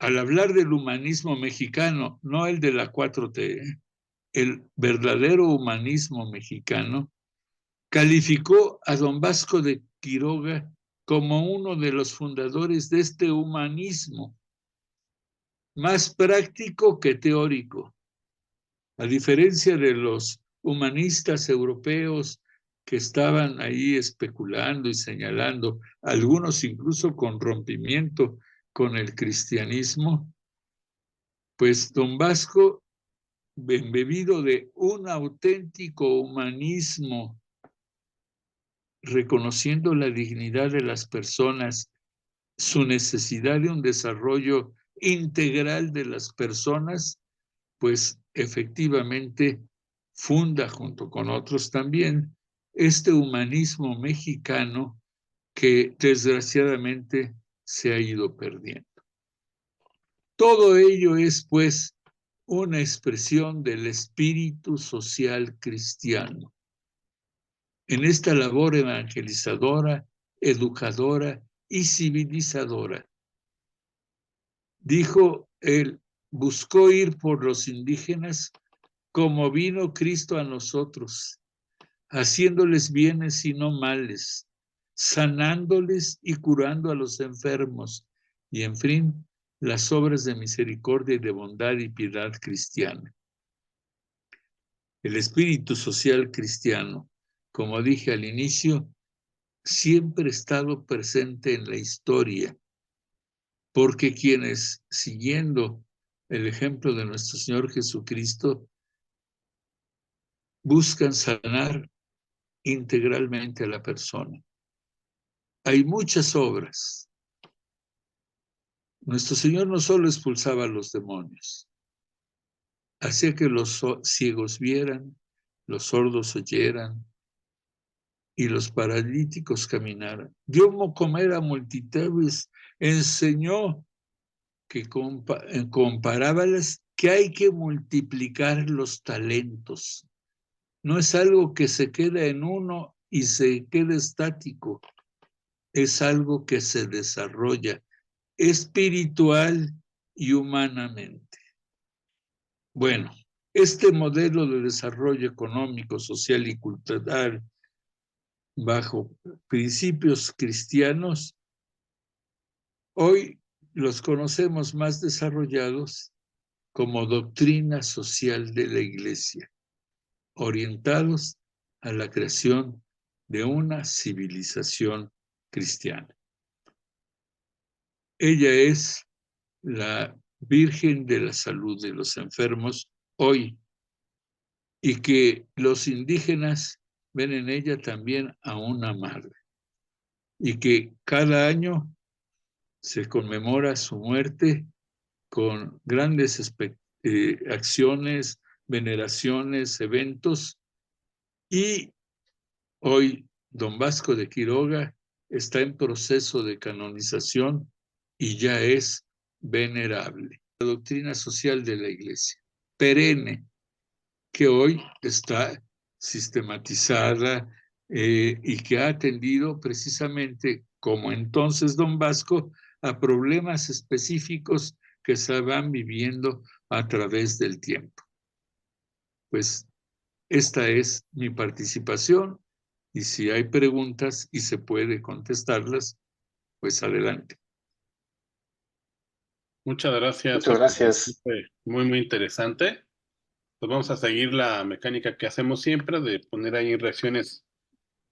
al hablar del humanismo mexicano, no el de la 4T, el verdadero humanismo mexicano, calificó a don Vasco de Quiroga como uno de los fundadores de este humanismo, más práctico que teórico. A diferencia de los humanistas europeos que estaban ahí especulando y señalando, algunos incluso con rompimiento con el cristianismo, pues don Vasco, embebido de un auténtico humanismo, reconociendo la dignidad de las personas, su necesidad de un desarrollo integral de las personas, pues efectivamente funda junto con otros también este humanismo mexicano que desgraciadamente se ha ido perdiendo. Todo ello es, pues, una expresión del espíritu social cristiano. En esta labor evangelizadora, educadora y civilizadora, dijo él, buscó ir por los indígenas como vino Cristo a nosotros, haciéndoles bienes y no males, sanándoles y curando a los enfermos, y en fin, las obras de misericordia y de bondad y piedad cristiana. El espíritu social cristiano, como dije al inicio, siempre ha estado presente en la historia, porque quienes, siguiendo el ejemplo de nuestro Señor Jesucristo, buscan sanar integralmente a la persona. Hay muchas obras. Nuestro Señor no solo expulsaba a los demonios, hacía que los ciegos vieran, los sordos oyeran y los paralíticos caminaran. Dio comer a multitudes, enseñó que comparábalas que hay que multiplicar los talentos. No es algo que se queda en uno y se queda estático, es algo que se desarrolla espiritual y humanamente. Bueno, este modelo de desarrollo económico, social y cultural bajo principios cristianos, hoy los conocemos más desarrollados como doctrina social de la Iglesia, orientados a la creación de una civilización cristiana. Ella es la Virgen de la Salud de los Enfermos hoy, y que los indígenas ven en ella también a una madre, y que cada año se conmemora su muerte con grandes acciones, veneraciones, eventos, y hoy don Vasco de Quiroga está en proceso de canonización y ya es venerable. La doctrina social de la Iglesia, perenne, que hoy está sistematizada y que ha atendido precisamente, como entonces don Vasco, a problemas específicos que se van viviendo a través del tiempo. Pues esta es mi participación, y si hay preguntas y se puede contestarlas, pues adelante. Muchas gracias. Muchas gracias. Muy, muy interesante. Pues vamos a seguir la mecánica que hacemos siempre de poner ahí reacciones,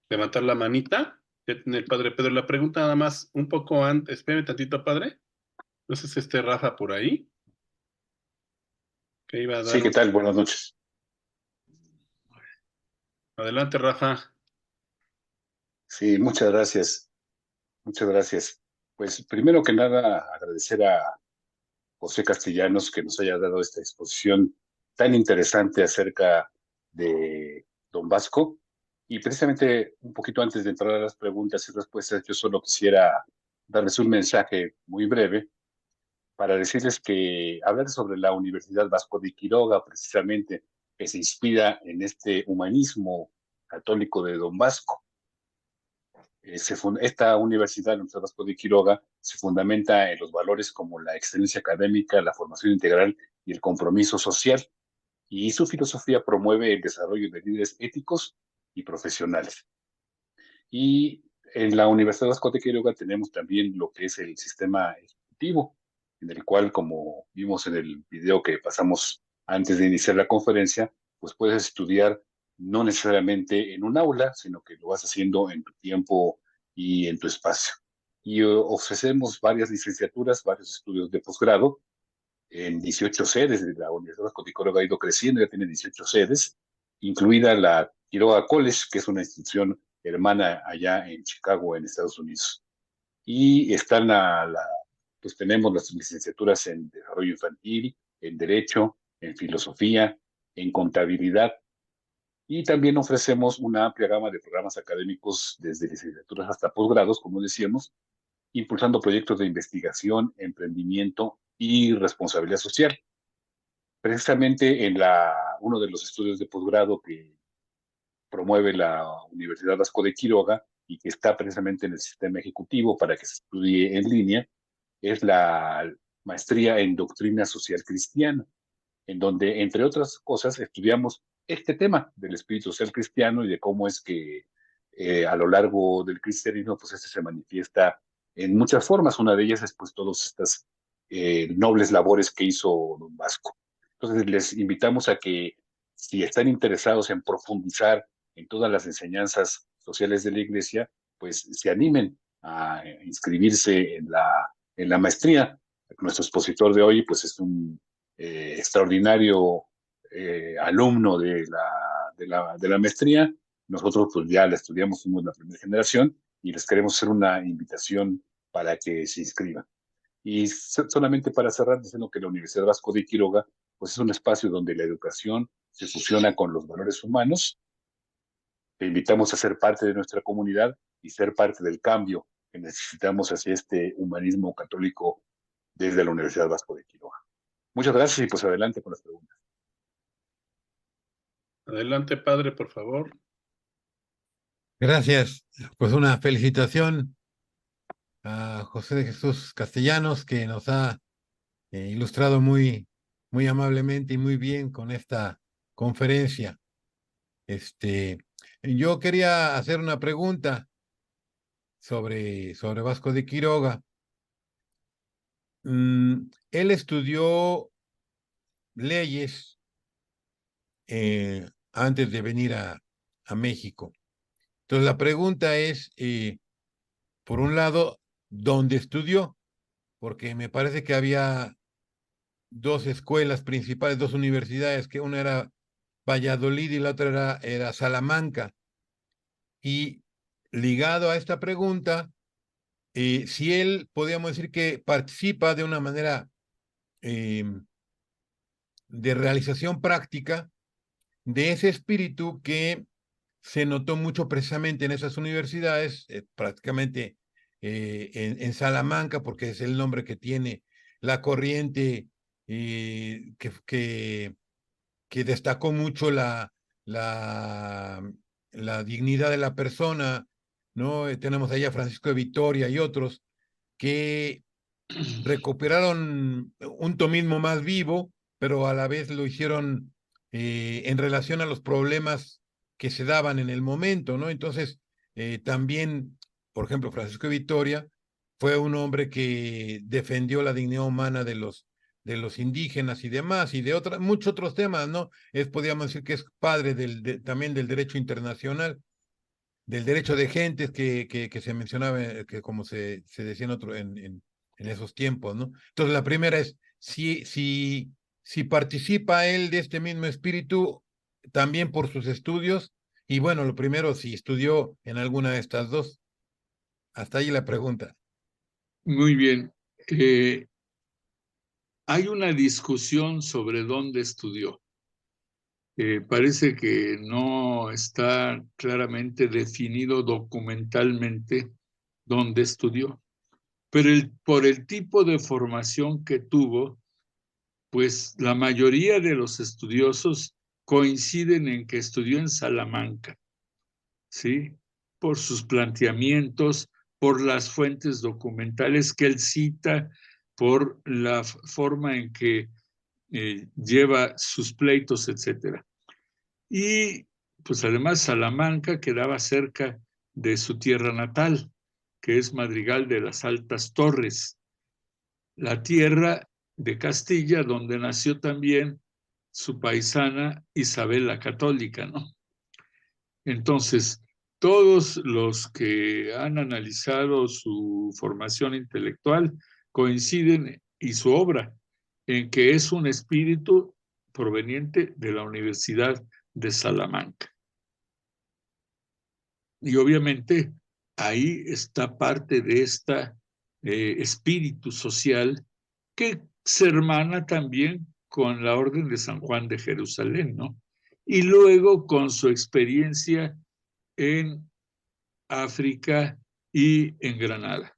levantar la manita. Ya tiene el padre Pedro la pregunta, nada más un poco antes. Espérame tantito, padre. No sé si esté Rafa por ahí. Que iba a dar Sí, ¿qué tal? Buenas noches. Adelante, Rafa. Sí, muchas gracias. Muchas gracias. Pues primero que nada, agradecer a José Castellanos que nos haya dado esta exposición tan interesante acerca de don Vasco. Y precisamente un poquito antes de entrar a las preguntas y respuestas, yo solo quisiera darles un mensaje muy breve para decirles que hablar sobre la Universidad Vasco de Quiroga, precisamente, que se inspira en este humanismo católico de don Vasco, Esta universidad, la Universidad Vasco de Quiroga, se fundamenta en los valores como la excelencia académica, la formación integral y el compromiso social. Y su filosofía promueve el desarrollo de líderes éticos y profesionales. Y en la Universidad Vasco de Quiroga tenemos también lo que es el sistema ejecutivo, en el cual, como vimos en el video que pasamos antes de iniciar la conferencia, pues puedes estudiar no necesariamente en un aula, sino que lo vas haciendo en tu tiempo y en tu espacio. Y ofrecemos varias licenciaturas, varios estudios de posgrado en 18 sedes. De la Universidad Vasco de Quiroga ha ido creciendo, ya tiene 18 sedes, incluida la Quiroga College, que es una institución hermana allá en Chicago, en Estados Unidos. Y están pues tenemos las licenciaturas en desarrollo infantil, en derecho, en filosofía, en contabilidad, y también ofrecemos una amplia gama de programas académicos desde licenciaturas hasta posgrados, como decíamos, impulsando proyectos de investigación, emprendimiento y responsabilidad social. Precisamente en uno de los estudios de posgrado que promueve la Universidad Vasco de Quiroga y que está precisamente en el sistema ejecutivo para que se estudie en línea, es la maestría en doctrina social cristiana, en donde, entre otras cosas, estudiamos este tema del espíritu social cristiano y de cómo es que a lo largo del cristianismo, pues este se manifiesta en muchas formas. Una de ellas es pues todas estas nobles labores que hizo don Vasco. Entonces les invitamos a que si están interesados en profundizar en todas las enseñanzas sociales de la Iglesia, pues se animen a inscribirse en la maestría. Nuestro expositor de hoy pues es un extraordinario alumno de la maestría. Nosotros pues ya la estudiamos, fuimos la primera generación y les queremos hacer una invitación para que se inscriban. Y solamente para cerrar, diciendo que la Universidad Vasco de Quiroga pues es un espacio donde la educación se fusiona con los valores humanos. Te invitamos a ser parte de nuestra comunidad y ser parte del cambio que necesitamos hacia este humanismo católico desde la Universidad Vasco de Quiroga. Muchas gracias y pues adelante con las preguntas. Adelante, padre, por favor. Gracias. Pues una felicitación a José de Jesús Castellanos, que nos ha ilustrado muy amablemente y muy bien con esta conferencia. Yo quería hacer una pregunta sobre Vasco de Quiroga. Él estudió leyes antes de venir a México. Entonces la pregunta es, por un lado, ¿dónde estudió? Porque me parece que había dos escuelas principales, dos universidades, que una era Valladolid y la otra era Salamanca. Y ligado a esta pregunta, si él, podríamos decir que participa de una manera de realización práctica de ese espíritu que se notó mucho precisamente en esas universidades, prácticamente en Salamanca, porque es el nombre que tiene la corriente que destacó mucho la dignidad de la persona, ¿no? Tenemos allá a Francisco de Vitoria y otros que recuperaron un tomismo más vivo, pero a la vez lo hicieron en relación a los problemas que se daban en el momento, ¿no? Entonces, también, por ejemplo, Francisco de Vitoria fue un hombre que defendió la dignidad humana de los indígenas y demás, y de muchos otros temas, ¿no? Podríamos decir que es padre también del derecho internacional, del derecho de gentes que se mencionaba, que como se decía en esos tiempos, ¿no? Entonces, la primera es, si participa él de este mismo espíritu, también por sus estudios, y bueno, lo primero, si estudió en alguna de estas dos. Hasta ahí la pregunta. Muy bien. Hay una discusión sobre dónde estudió. Parece que no está claramente definido documentalmente dónde estudió, pero por el tipo de formación que tuvo, pues la mayoría de los estudiosos coinciden en que estudió en Salamanca, ¿sí? por sus planteamientos, por las fuentes documentales que él cita, por la forma en que lleva sus pleitos, etc. Y pues además Salamanca quedaba cerca de su tierra natal, que es Madrigal de las Altas Torres, la tierra de Castilla, donde nació también su paisana Isabel la Católica, ¿no? Entonces, todos los que han analizado su formación intelectual coinciden, y su obra, en que es un espíritu proveniente de la Universidad de Salamanca. Y obviamente ahí está parte de este espíritu social que se hermana también con la Orden de San Juan de Jerusalén, ¿no? Y luego con su experiencia en África y en Granada.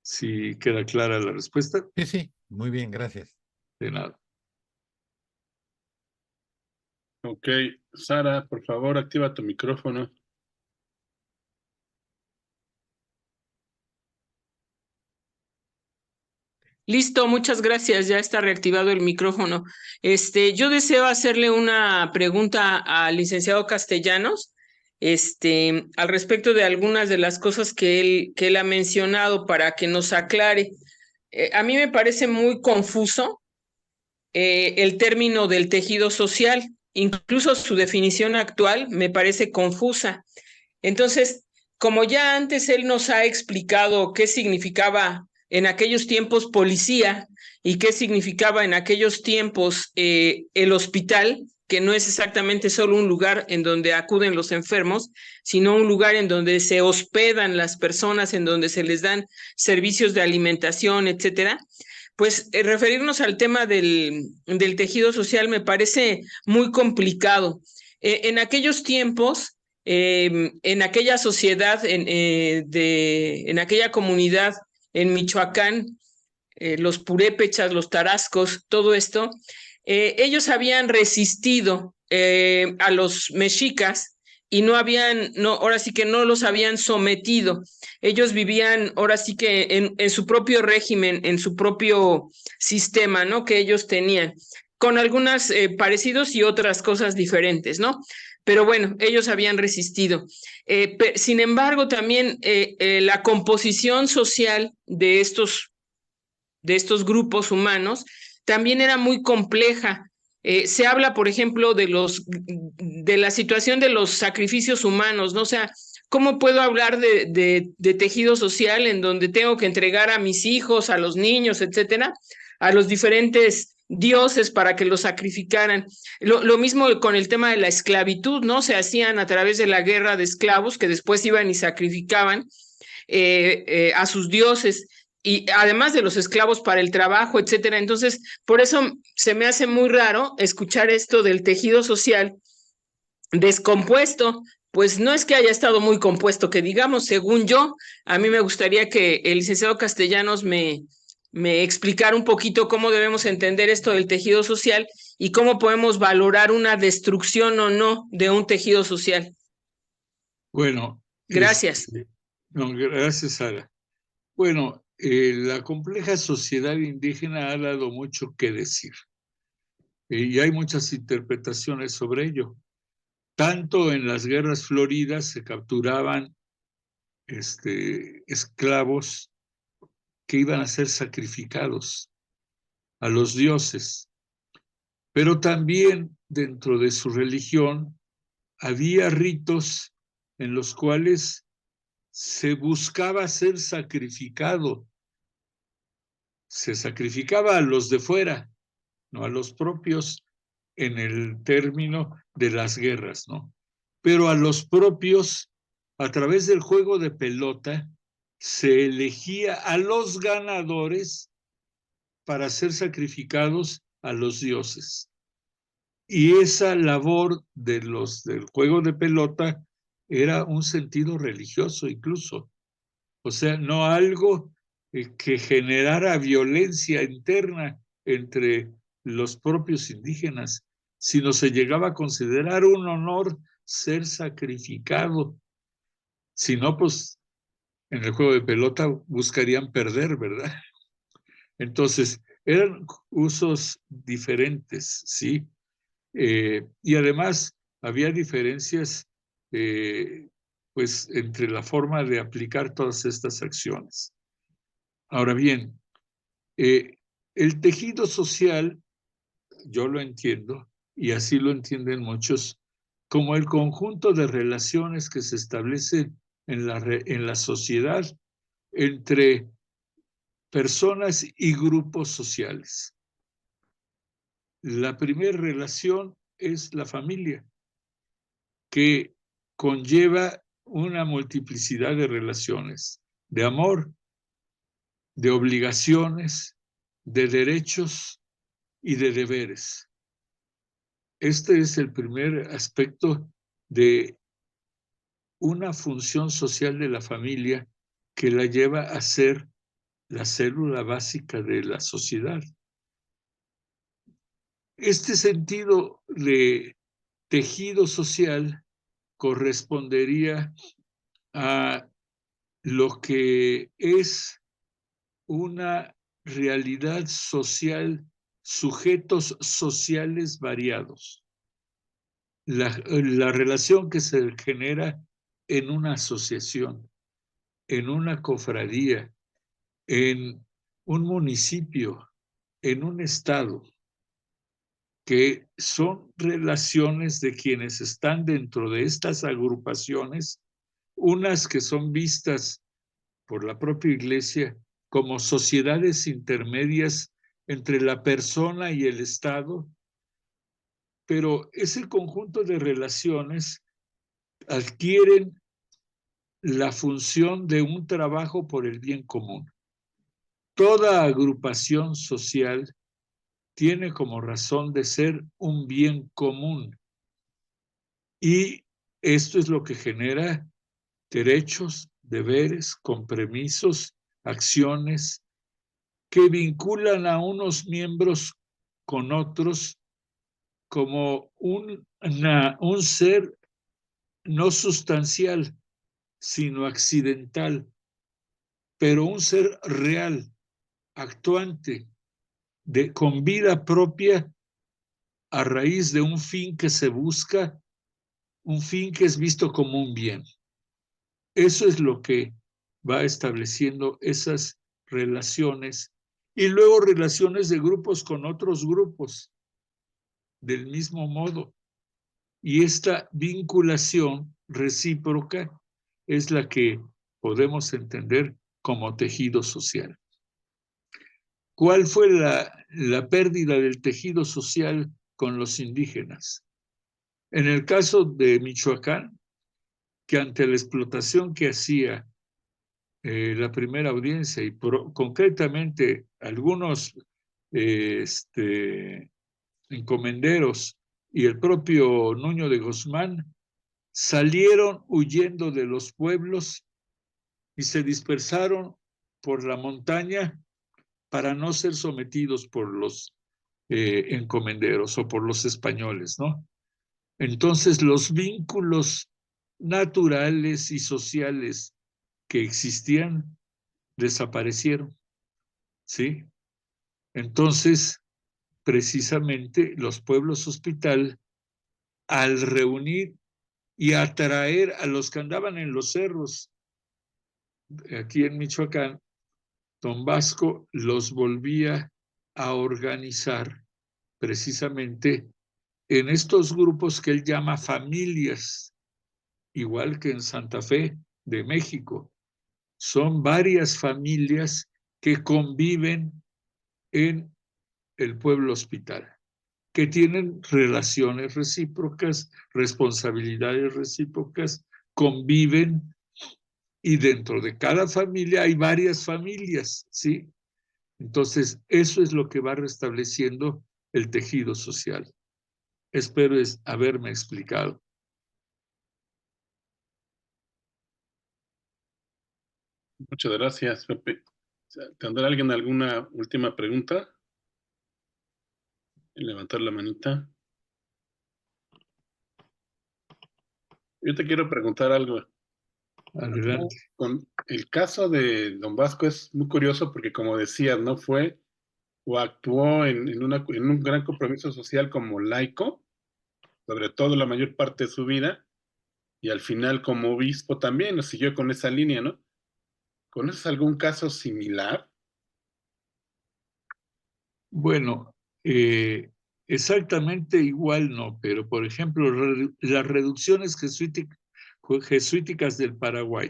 ¿Sí queda clara la respuesta? Sí, sí, muy bien, gracias. De nada. Ok, Sara, por favor, activa tu micrófono. Listo, muchas gracias. Ya está reactivado el micrófono. Yo deseo hacerle una pregunta al licenciado Castellanos, al respecto de algunas de las cosas que él ha mencionado para que nos aclare. A mí me parece muy confuso el término del tejido social, incluso su definición actual me parece confusa. Entonces, como ya antes él nos ha explicado qué significaba en aquellos tiempos policía y qué significaba en aquellos tiempos el hospital, que no es exactamente solo un lugar en donde acuden los enfermos, sino un lugar en donde se hospedan las personas, en donde se les dan servicios de alimentación, etcétera. Pues referirnos al tema del tejido social me parece muy complicado. En aquellos tiempos, en aquella sociedad, en aquella comunidad en Michoacán, los purépechas, los tarascos, todo esto, ellos habían resistido a los mexicas y ahora sí que no los habían sometido. Ellos vivían ahora sí que en su propio régimen, en su propio sistema, ¿no? Que ellos tenían, con algunas parecidos y otras cosas diferentes, ¿no? Pero bueno, ellos habían resistido. Sin embargo, también la composición social de estos grupos humanos también era muy compleja. Se habla, por ejemplo, de la situación de los sacrificios humanos, ¿no? O sea, ¿cómo puedo hablar de tejido social en donde tengo que entregar a mis hijos, a los niños, etcétera, a los diferentes dioses para que los sacrificaran? Lo mismo con el tema de la esclavitud, ¿no? Se hacían a través de la guerra de esclavos que después iban y sacrificaban a sus dioses, y además de los esclavos para el trabajo, etcétera. Entonces, por eso se me hace muy raro escuchar esto del tejido social descompuesto. Pues no es que haya estado muy compuesto, que digamos, según yo, a mí me gustaría que el licenciado Castellanos me explicara un poquito cómo debemos entender esto del tejido social y cómo podemos valorar una destrucción o no de un tejido social. Bueno. Gracias. No, gracias, Sara. Bueno, la compleja sociedad indígena ha dado mucho que decir. Y hay muchas interpretaciones sobre ello. Tanto en las guerras floridas se capturaban esclavos que iban a ser sacrificados a los dioses. Pero también dentro de su religión había ritos en los cuales se buscaba ser sacrificado. Se sacrificaba a los de fuera, no a los propios, en el término de las guerras, ¿no? Pero a los propios, a través del juego de pelota, se elegía a los ganadores para ser sacrificados a los dioses. Y esa labor del juego de pelota era un sentido religioso incluso. O sea, no algo que generara violencia interna entre los propios indígenas, sino se llegaba a considerar un honor ser sacrificado. Si no, pues en el juego de pelota buscarían perder, ¿verdad? Entonces, eran usos diferentes, ¿sí? Y además había diferencias, pues, entre la forma de aplicar todas estas acciones. Ahora bien, el tejido social, yo lo entiendo, y así lo entienden muchos, como el conjunto de relaciones que se establecen en la sociedad entre personas y grupos sociales. La primera relación es la familia, que conlleva una multiplicidad de relaciones, de amor, de obligaciones, de derechos y de deberes. Este es el primer aspecto de una función social de la familia que la lleva a ser la célula básica de la sociedad. Este sentido de tejido social correspondería a lo que es una realidad social, sujetos sociales variados. La relación que se genera en una asociación, en una cofradía, en un municipio, en un estado, que son relaciones de quienes están dentro de estas agrupaciones, unas que son vistas por la propia Iglesia como sociedades intermedias entre la persona y el Estado, pero ese conjunto de relaciones adquieren la función de un trabajo por el bien común. Toda agrupación social tiene como razón de ser un bien común, y esto es lo que genera derechos, deberes, compromisos, acciones que vinculan a unos miembros con otros como un ser no sustancial, sino accidental, pero un ser real, actuante, con vida propia a raíz de un fin que se busca, un fin que es visto como un bien. Eso es lo que va estableciendo esas relaciones, y luego relaciones de grupos con otros grupos del mismo modo. Y esta vinculación recíproca es la que podemos entender como tejido social. ¿Cuál fue la pérdida del tejido social con los indígenas? En el caso de Michoacán, que ante la explotación que hacía la primera audiencia y concretamente algunos encomenderos y el propio Nuño de Guzmán, salieron huyendo de los pueblos y se dispersaron por la montaña para no ser sometidos por los encomenderos o por los españoles, ¿no? Entonces los vínculos naturales y sociales que existían desaparecieron, ¿sí? Entonces, precisamente los pueblos hospital, al reunir y atraer a los que andaban en los cerros, aquí en Michoacán, don Vasco los volvía a organizar precisamente en estos grupos que él llama familias, igual que en Santa Fe de México. Son varias familias que conviven en el pueblo hospital, que tienen relaciones recíprocas, responsabilidades recíprocas, conviven, y dentro de cada familia hay varias familias, ¿sí? Entonces, eso es lo que va restableciendo el tejido social. Espero haberme explicado. Muchas gracias, Pepe. ¿Tendrá alguien alguna última pregunta? Levantar la manita. Yo te quiero preguntar algo. Adelante. Con el caso de Don Vasco es muy curioso porque, como decías, no fue o actuó en un gran compromiso social como laico, sobre todo la mayor parte de su vida, y al final como obispo también, lo siguió con esa línea, ¿no? ¿Conoces algún caso similar? Bueno, exactamente igual no, pero por ejemplo, las reducciones jesuíticas del Paraguay,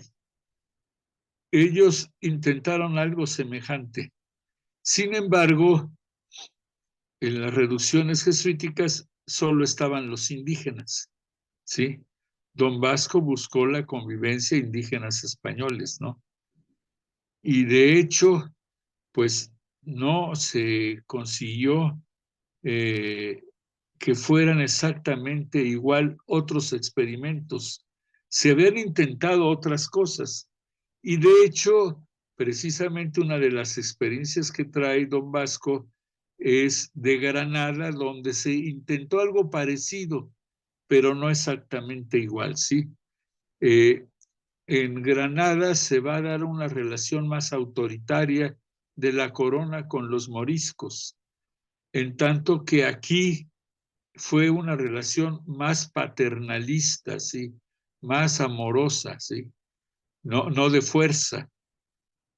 ellos intentaron algo semejante. Sin embargo, en las reducciones jesuíticas solo estaban los indígenas, ¿sí? Don Vasco buscó la convivencia indígenas españoles, ¿no? Y de hecho, pues no se consiguió que fueran exactamente igual otros experimentos. Se habían intentado otras cosas y de hecho, precisamente una de las experiencias que trae Don Vasco es de Granada, donde se intentó algo parecido, pero no exactamente igual, ¿sí? En Granada se va a dar una relación más autoritaria de la corona con los moriscos, en tanto que aquí fue una relación más paternalista, ¿sí? Más amorosa, ¿sí? No de fuerza.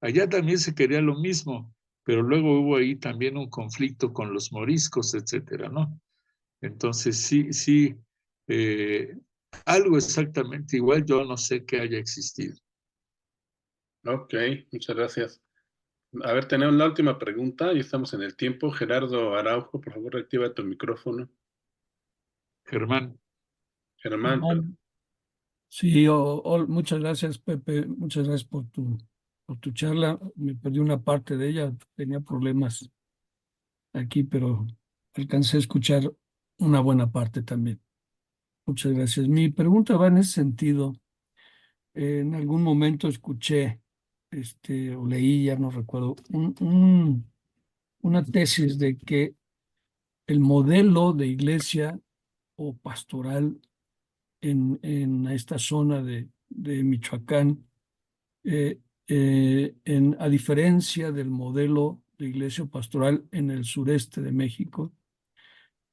Allá también se quería lo mismo, pero luego hubo ahí también un conflicto con los moriscos, etcétera, ¿no? Entonces, sí, eh, algo exactamente igual, yo no sé que haya existido. Ok, muchas gracias. A ver, tenemos la última pregunta y estamos en el tiempo. Gerardo Araujo, por favor, activa tu micrófono. Germán. Germán, Sí, muchas gracias, Pepe. Muchas gracias por tu charla. Me perdí una parte de ella. Tenía problemas aquí, pero alcancé a escuchar una buena parte también. Muchas gracias. Mi pregunta va en ese sentido. En algún momento escuché, o leí, ya no recuerdo, una tesis de que el modelo de iglesia o pastoral en esta zona de Michoacán, a diferencia del modelo de iglesia pastoral en el sureste de México,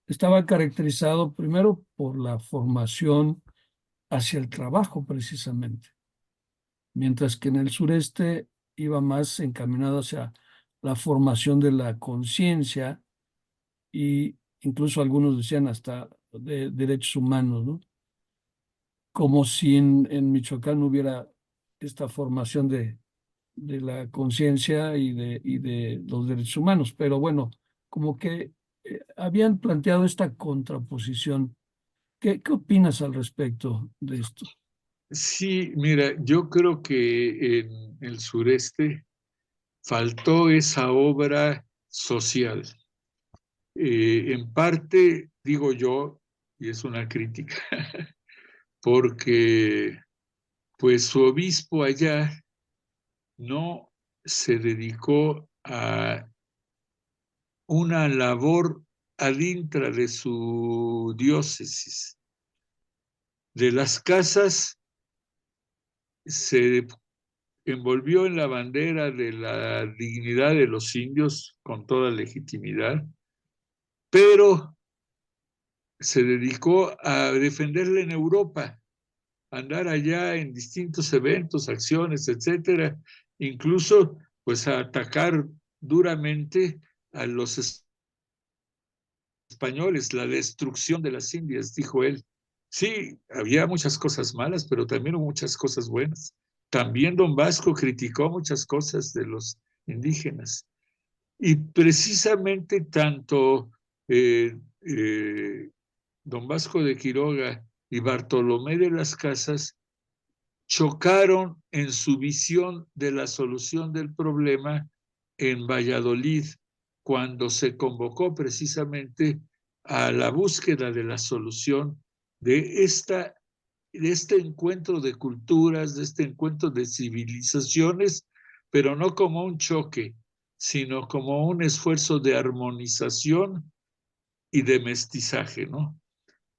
estaba caracterizado primero por la formación hacia el trabajo precisamente, mientras que en el sureste iba más encaminado hacia la formación de la conciencia y incluso algunos decían hasta de derechos humanos, ¿no? Como si en Michoacán no hubiera esta formación de la conciencia y de los derechos humanos. Pero bueno, como que habían planteado esta contraposición. ¿Qué opinas al respecto de esto? Sí, mira, yo creo que en el sureste faltó esa obra social. En parte, digo yo, y es una crítica, porque pues su obispo allá no se dedicó a una labor ad intra de su diócesis. De las casas se envolvió en la bandera de la dignidad de los indios con toda legitimidad, pero se dedicó a defenderla en Europa, a andar allá en distintos eventos, acciones, etcétera, incluso pues a atacar duramente a los españoles, la destrucción de las Indias, dijo él. Sí, había muchas cosas malas, pero también hubo muchas cosas buenas. También Don Vasco criticó muchas cosas de los indígenas. Y precisamente tanto Don Vasco de Quiroga y Bartolomé de las Casas chocaron en su visión de la solución del problema en Valladolid, cuando se convocó precisamente a la búsqueda de la solución de este encuentro de culturas, de este encuentro de civilizaciones, pero no como un choque, sino como un esfuerzo de armonización y de mestizaje, ¿no?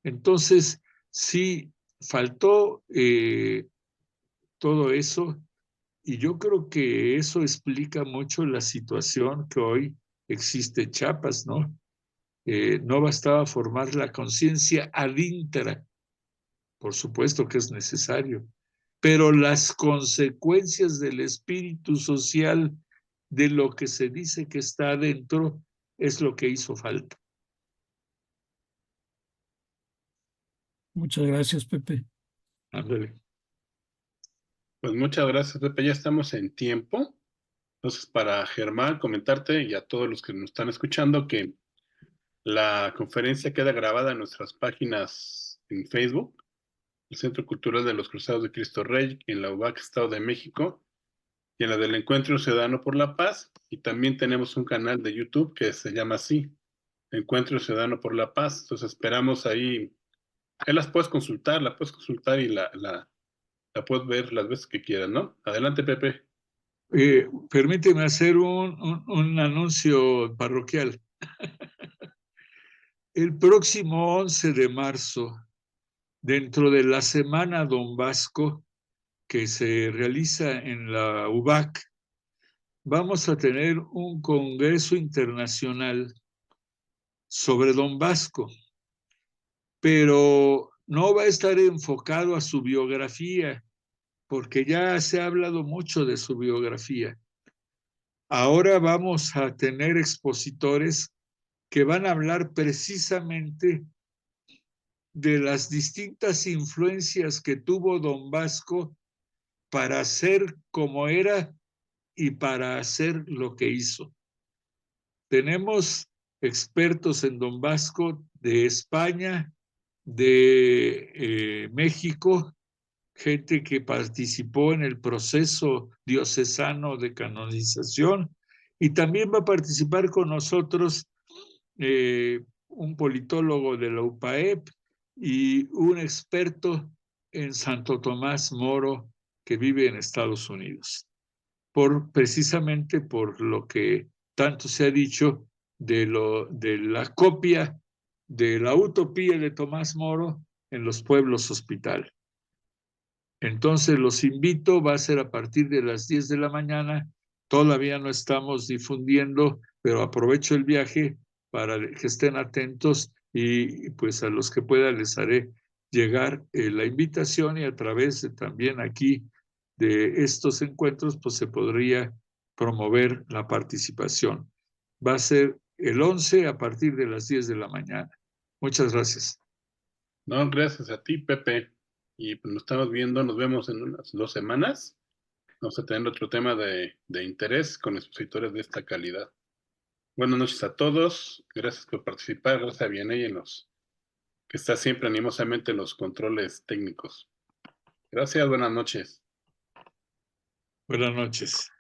Entonces, sí, faltó todo eso, y yo creo que eso explica mucho la situación que hoy existe en Chiapas, ¿no? No bastaba formar la conciencia adintra, por supuesto que es necesario, pero las consecuencias del espíritu social de lo que se dice que está adentro es lo que hizo falta. Muchas gracias, Pepe. Ándale. Pues muchas gracias, Pepe. Ya estamos en tiempo. Entonces, para Germán, comentarte y a todos los que nos están escuchando que la conferencia queda grabada en nuestras páginas en Facebook, el Centro Cultural de los Cruzados de Cristo Rey, en la UBAC, Estado de México, y en la del Encuentro Ciudadano por la Paz. Y también tenemos un canal de YouTube que se llama así, Encuentro Ciudadano por la Paz. Entonces esperamos ahí las puedes consultar, y la puedes ver las veces que quieras, ¿no? Adelante, Pepe. Permíteme hacer un anuncio parroquial. El próximo 11 de marzo, dentro de la Semana Don Vasco, que se realiza en la UBAC, vamos a tener un congreso internacional sobre Don Vasco, pero no va a estar enfocado a su biografía, porque ya se ha hablado mucho de su biografía. Ahora vamos a tener expositores que van a hablar precisamente de las distintas influencias que tuvo Don Vasco para ser como era y para hacer lo que hizo. Tenemos expertos en Don Vasco de España, de México, gente que participó en el proceso diocesano de canonización, y también va a participar con nosotros un politólogo de la UPAEP y un experto en Santo Tomás Moro que vive en Estados Unidos, precisamente por lo que tanto se ha dicho de la copia de la utopía de Tomás Moro en los pueblos hospital. Entonces los invito, va a ser a partir de las 10 de la mañana, todavía no estamos difundiendo, pero aprovecho el viaje para que estén atentos, y pues a los que pueda les haré llegar la invitación, y a través de también aquí de estos encuentros pues se podría promover la participación. Va a ser el 11 a partir de las 10 de la mañana. Muchas gracias. No, gracias a ti, Pepe. Y pues nos estamos viendo, nos vemos en unas 2 semanas. Vamos a tener otro tema de interés con expositores de esta calidad. Buenas noches a todos. Gracias por participar. Gracias a Vianey que está siempre animosamente en los controles técnicos. Gracias, buenas noches. Buenas noches.